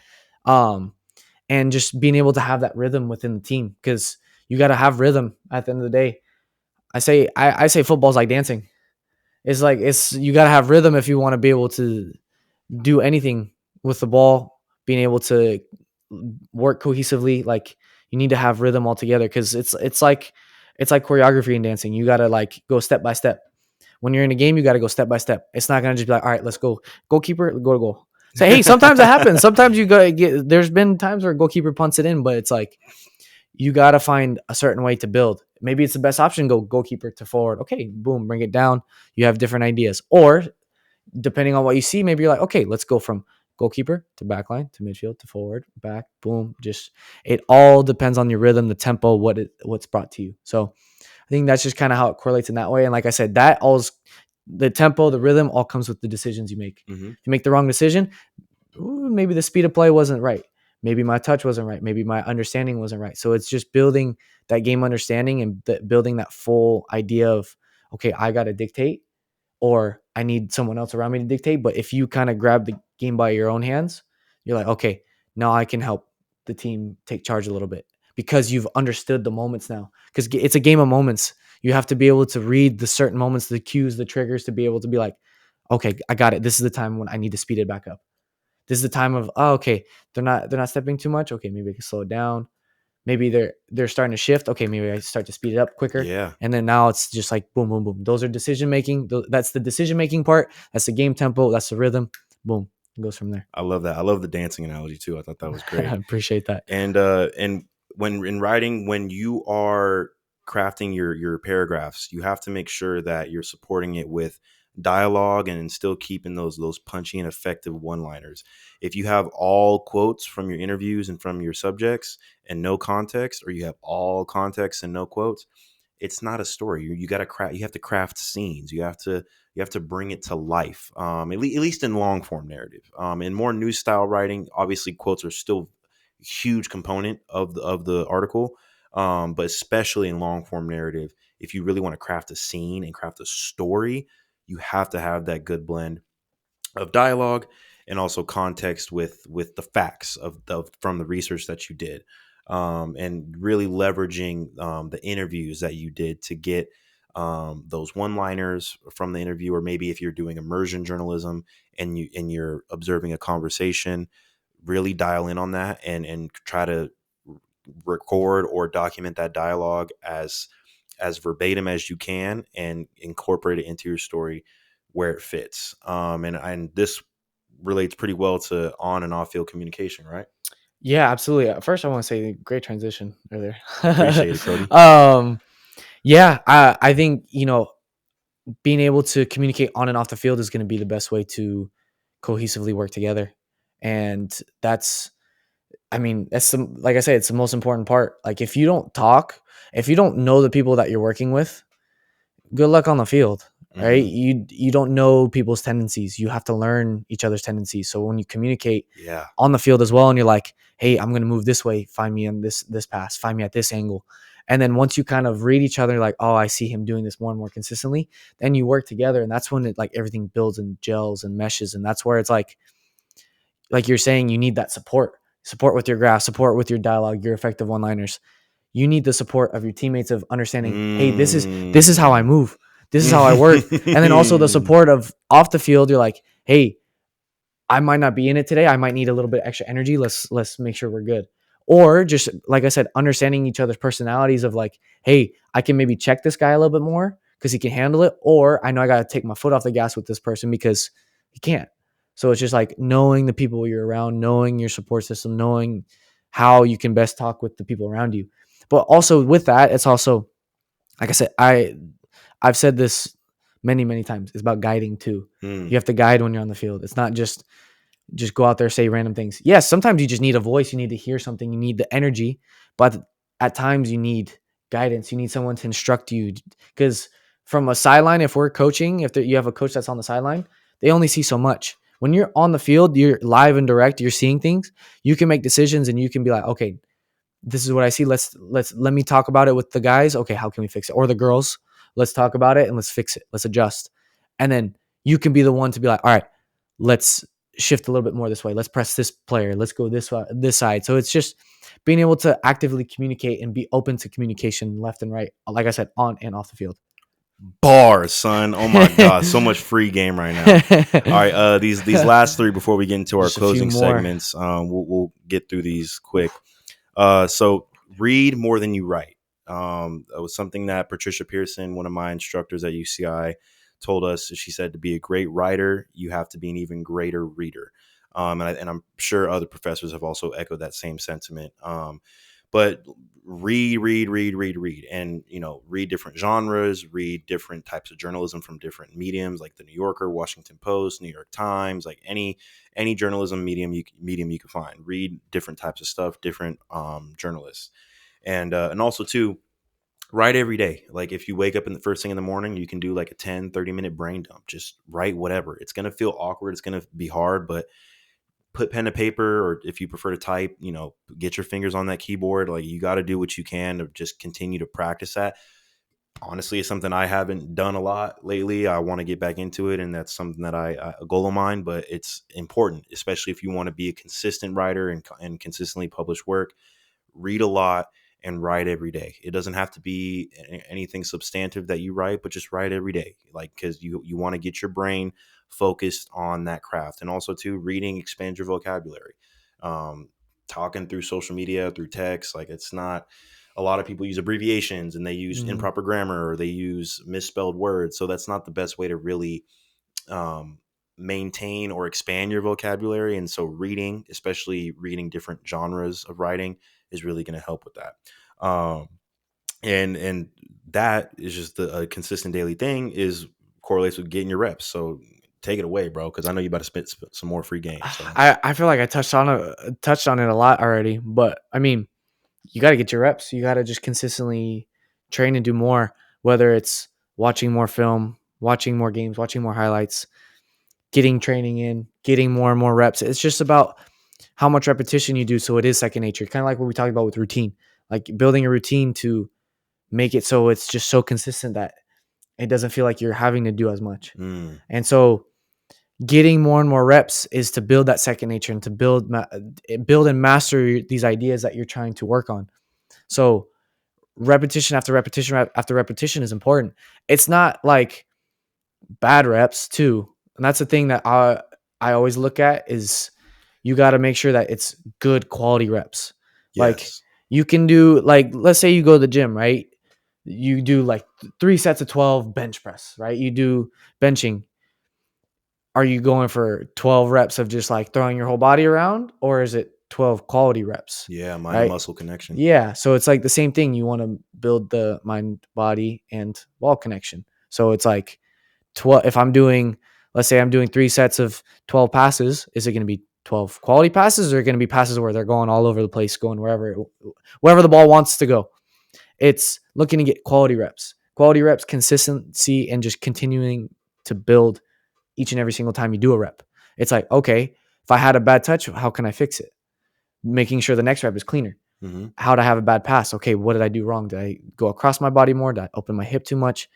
B: and just being able to have that rhythm within the team, because you got to have rhythm at the end of the day. I say football's like dancing. It's like you got to have rhythm if you want to be able to do anything with the ball, being able to work cohesively. Like, you need to have rhythm altogether, because it's like choreography in dancing. You got to like go step by step. When you're in a game, you got to go step by step. It's not going to just be like, all right, let's go. Goalkeeper, go to goal. Say, hey, sometimes it happens. Sometimes you got to get, there's been times where goalkeeper punts it in, but it's like, you got to find a certain way to build. Maybe it's the best option, go goalkeeper to forward. Okay, boom, bring it down. You have different ideas. Or depending on what you see, maybe you're like, okay, let's go from goalkeeper to backline to midfield to forward, back, boom. Just, it all depends on your rhythm, the tempo, what's brought to you. So I think that's just kind of how it correlates in that way. And like I said, the tempo, the rhythm all comes with the decisions you make.
A: Mm-hmm.
B: If you make the wrong decision, maybe the speed of play wasn't right. Maybe my touch wasn't right. Maybe my understanding wasn't right. So it's just building that game understanding and building that full idea of, okay, I got to dictate, or I need someone else around me to dictate. But if you kind of grab the game by your own hands, you're like, okay, now I can help the team take charge a little bit. because you've understood the moments now. Because it's a game of moments. You have to be able to read the certain moments, the cues, the triggers to be able to be like, okay, I got it. This is the time when I need to speed it back up. This is the time of, oh, okay, they're not stepping too much. Okay, maybe I can slow it down. Maybe they're starting to shift. Okay, maybe I start to speed it up quicker.
A: Yeah.
B: And then now it's just like boom, boom, boom. Those are decision making. That's the decision making part. That's the game tempo. That's the rhythm. Boom, it goes from there.
A: I love that. I love the dancing analogy too. I thought that was
B: I
A: great.
B: appreciate that.
A: And when in writing, when you are crafting your paragraphs, you have to make sure that you're supporting it with dialogue and still keeping those punchy and effective one-liners. If you have all quotes from your interviews and from your subjects and no context, or you have all context and no quotes, it's not a story. You got to craft. You have to craft scenes. You have to bring it to life. At least in long form narrative. In more news style writing, obviously quotes are still a huge component of the article. But especially in long form narrative, if you really want to craft a scene and craft a story, you have to have that good blend of dialogue and also context with the facts from the research that you did, and really leveraging the interviews that you did to get those one liners from the interview, or maybe if you're doing immersion journalism and you're observing a conversation, really dial in on that and try to record or document that dialogue as verbatim as you can and incorporate it into your story where it fits. And this relates pretty well to on and off field communication, right?
B: Yeah, absolutely. First, I want to say great transition earlier.
A: Appreciate it, Cody.
B: Yeah, I think being able to communicate on and off the field is going to be the best way to cohesively work together, and I mean, like I say, it's the most important part. Like if you don't talk, if you don't know the people that you're working with, good luck on the field, right?
A: Mm-hmm.
B: You don't know people's tendencies. You have to learn each other's tendencies. So when you communicate
A: Yeah.
B: on the field as well, and you're like, hey, I'm gonna move this way, find me on this pass, find me at this angle. And then once you kind of read each other, like, oh, I see him doing this more and more consistently, then you work together, and that's when it like everything builds and gels and meshes. And that's where it's like you're saying, you need that support with your graph, support with your dialogue, your effective one-liners. You need the support of your teammates of understanding, hey, this is how I move. This is how I work. And then also the support of off the field, you're like, hey, I might not be in it today. I might need a little bit extra energy. Let's make sure we're good. Or just like I said, understanding each other's personalities of like, hey, I can maybe check this guy a little bit more because he can handle it. Or I know I got to take my foot off the gas with this person because he can't. So it's just like knowing the people you're around, knowing your support system, knowing how you can best talk with the people around you. But also with that, it's also, like I said, I've said this many, many times. It's about guiding too. You have to guide when you're on the field. It's not just go out there, say random things. Yes, sometimes you just need a voice. You need to hear something. You need the energy. But at times you need guidance. You need someone to instruct you. Because from a sideline, if we're coaching, if you have a coach that's on the sideline, they only see so much. When you're on the field, you're live and direct. You're seeing things. You can make decisions, and you can be like, okay, this is what I see. Let me talk about it with the guys. Okay, how can we fix it? Or the girls. Let's talk about it and let's fix it. Let's adjust. And then you can be the one to be like, all right, let's shift a little bit more this way. Let's press this player. Let's go this side. So it's just being able to actively communicate and be open to communication left and right. Like I said, on and off the field.
A: Bars, son. Oh my god, so much free game right now. All right, these last three before we get into our closing segments, we'll get through these quick. So read more than you write. It was something that Patricia Pearson, one of my instructors at UCI, told us. She said to be a great writer, you have to be an even greater reader. And I'm sure other professors have also echoed that same sentiment. But read, and read different genres, read different types of journalism from different mediums, like the New Yorker, Washington Post, New York Times, like any journalism medium you can find. Read different types of stuff, different journalists, and also too, write every day. Like if you wake up in the first thing in the morning, you can do like a 10-30 minute brain dump. Just write whatever. It's going to feel awkward. It's going to be hard, but put pen to paper, or if you prefer to type, get your fingers on that keyboard. Like you got to do what you can to just continue to practice that. Honestly, it's something I haven't done a lot lately. I want to get back into it, and that's something that a goal of mine, but it's important, especially if you want to be a consistent writer and consistently publish work. Read a lot and write every day. It doesn't have to be anything substantive that you write, but just write every day, like, because you want to get your brain focused on that craft. And also too, reading expands your vocabulary. Talking through social media, through text, like, it's not, a lot of people use abbreviations and they use improper grammar, or they use misspelled words. So that's not the best way to really maintain or expand your vocabulary. And so reading, especially reading different genres of writing, is really going to help with that. And that is just a consistent daily thing, is correlates with getting your reps. So take it away, bro, because I know you about to spit some more free games. So.
B: I feel like I touched on it a lot already, but I mean, you got to get your reps. You got to just consistently train and do more, whether it's watching more film, watching more games, watching more highlights, getting training in, getting more and more reps. It's just about how much repetition you do, so it is second nature. Kind of like what we talked about with routine, like building a routine to make it so it's just so consistent that it doesn't feel like you're having to do as much. And so getting more and more reps is to build that second nature and to build and master these ideas that you're trying to work on. So repetition after repetition after repetition is important. It's not like bad reps too. And that's the thing that I always look at, is you got to make sure that it's good quality reps. Yes. Like, you can do, like, let's say you go to the gym, right? You do like 3 sets of 12 bench press, right? You do benching. Are you going for 12 reps of just like throwing your whole body around, or is it 12 quality reps?
A: Yeah, mind-muscle connection.
B: Yeah, so it's like the same thing. You want to build the mind, body, and wall connection. So it's like 12. If I'm doing, let's say I'm doing 3 sets of 12 passes, is it going to be 12 quality passes, or are it going to be passes where they're going all over the place, going wherever the ball wants to go? It's looking to get quality reps, consistency, and just continuing to build each and every single time you do a rep. It's like, okay, if I had a bad touch, how can I fix it? Making sure the next rep is cleaner. How to have a bad pass. Okay, what did I do wrong? Did I go across my body more? Did I open my hip too much?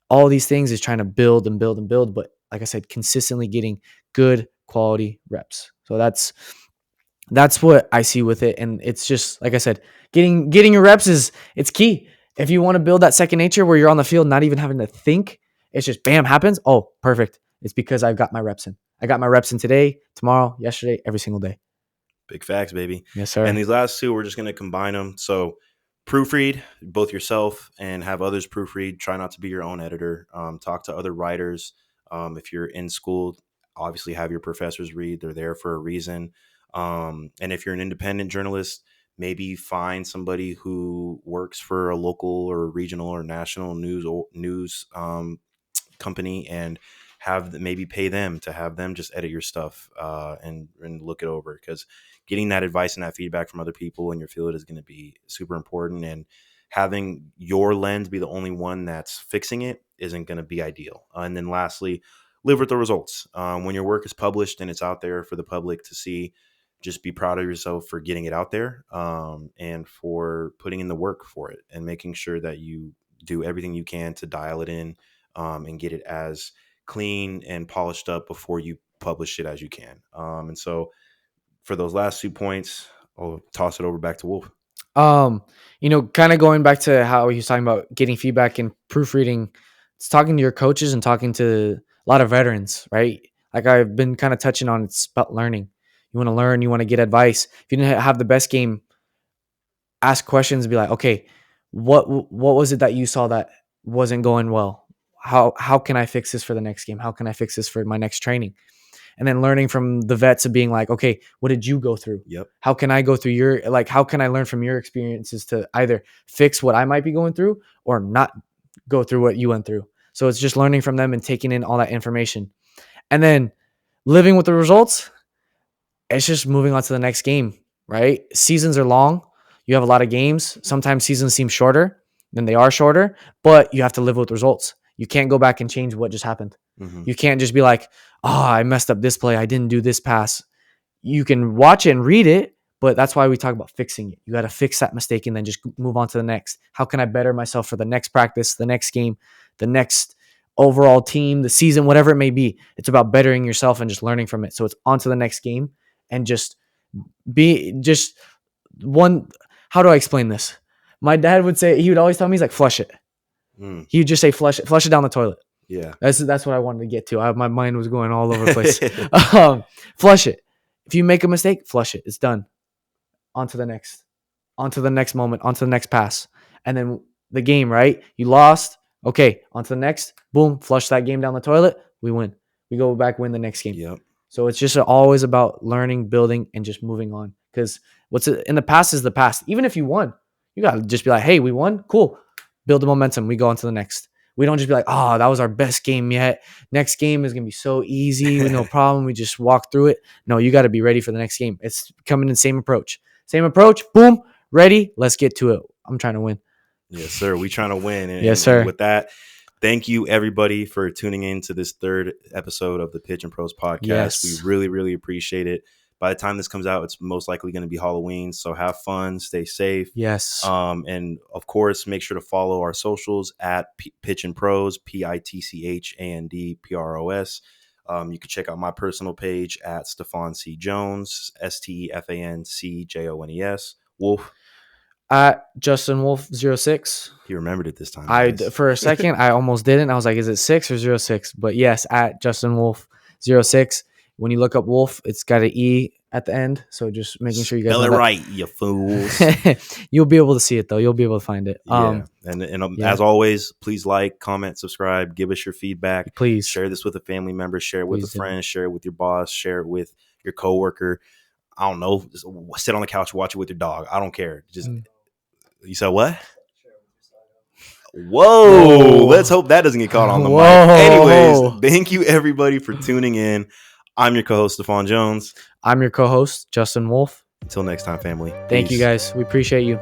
B: All these things is trying to build and build and build. But like I said, consistently getting good quality reps. So that's what I see with it. And it's just, like I said, getting your reps it's key. If you want to build that second nature where you're on the field, not even having to think, it's just bam, happens. Oh, perfect. It's because I've got my reps in. I got my reps in today, tomorrow, yesterday, every single day.
A: Big facts, baby.
B: Yes, sir.
A: And these last two, we're just going to combine them. So proofread both yourself and have others proofread. Try not to be your own editor. Talk to other writers. If you're in school, obviously have your professors read. They're there for a reason. And if you're an independent journalist, maybe find somebody who works for a local or regional or national news company, and maybe pay them to have them just edit your stuff and look it over, because getting that advice and that feedback from other people in your field is going to be super important. And having your lens be the only one that's fixing it isn't going to be ideal. And then lastly, live with the results. When your work is published and it's out there for the public to see, just be proud of yourself for getting it out there and for putting in the work for it, and making sure that you do everything you can to dial it in and get it as clean and polished up before you publish it as you can. And so for those last 2 points, I'll toss it over back to Wolf.
B: Kind of going back to how he was talking about getting feedback and proofreading, it's talking to your coaches and talking to a lot of veterans, right? Like I've been kind of touching on, it's about learning. You want to learn, you want to get advice. If you didn't have the best game, ask questions, be like, okay, what was it that you saw that wasn't going well? How can I fix this for the next game? How can I fix this for my next training? And then learning from the vets of being like, okay, what did you go through?
A: Yep.
B: How can I go through how can I learn from your experiences to either fix what I might be going through or not go through what you went through? So it's just learning from them and taking in all that information. And then living with the results, it's just moving on to the next game, right? Seasons are long. You have a lot of games. Sometimes seasons seem shorter than they are shorter, but you have to live with results. You can't go back and change what just happened. Mm-hmm. You can't just be like, oh, I messed up this play. I didn't do this pass. You can watch it and read it, but that's why we talk about fixing it. You got to fix that mistake and then just move on to the next. How can I better myself for the next practice, the next game, the next overall team, the season, whatever it may be? It's about bettering yourself and just learning from it. So it's on to the next game and just how do I explain this? My dad would say, he would always tell me, he's like, flush it. He would just say, flush it down the toilet.
A: Yeah.
B: That's what I wanted to get to. My mind was going all over the place. Flush it. If you make a mistake, flush it. It's done. On to the next moment, on to the next pass. And then the game, right? You lost. Okay, on to the next. Boom, flush that game down the toilet. We win. We go back, win the next game.
A: Yep.
B: So it's just always about learning, building, and just moving on. Because what's in the past is the past. Even if you won, you got to just be like, hey, we won. Cool. Build the momentum. We go on to the next. We don't just be like, oh, that was our best game yet. Next game is going to be so easy. No problem. We just walk through it. No, you got to be ready for the next game. It's coming in the same approach. Same approach. Boom. Ready. Let's get to it. I'm trying to win.
A: Yes, sir. We trying to win. And,
B: yes, sir.
A: And with that, thank you, everybody, for tuning in to this third episode of the Pitch and Pros podcast.
B: Yes.
A: We really, really appreciate it. By the time this comes out, it's most likely going to be Halloween. So have fun, stay safe.
B: Yes.
A: And of course, make sure to follow our socials at Pitch and Pros, PITCHANDPROS. You can check out my personal page at Stefan C. Jones, STEFANCJONES. Wolf.
B: At Justin Wolf 06.
A: He remembered it this time.
B: For a second, I almost didn't. I was like, is it 6 or 06? But yes, at Justin Wolf 06. When you look up Wolf, it's got an E at the end. So just making sure you guys
A: spell
B: know
A: it right, you fools.
B: You'll be able to see it, though. You'll be able to find it.
A: And as always, please like, comment, subscribe, give us your feedback.
B: Please
A: share this with a family member, share it with a friend, share it with your boss, share it with your coworker. I don't know. Just sit on the couch, watch it with your dog. I don't care. Just You said what? Whoa. Let's hope that doesn't get caught on the mic. Anyways, thank you everybody for tuning in. I'm your co-host, Stefan Jones.
B: I'm your co-host, Justin Wolf.
A: Until next time, family.
B: Thank you, guys. We appreciate you.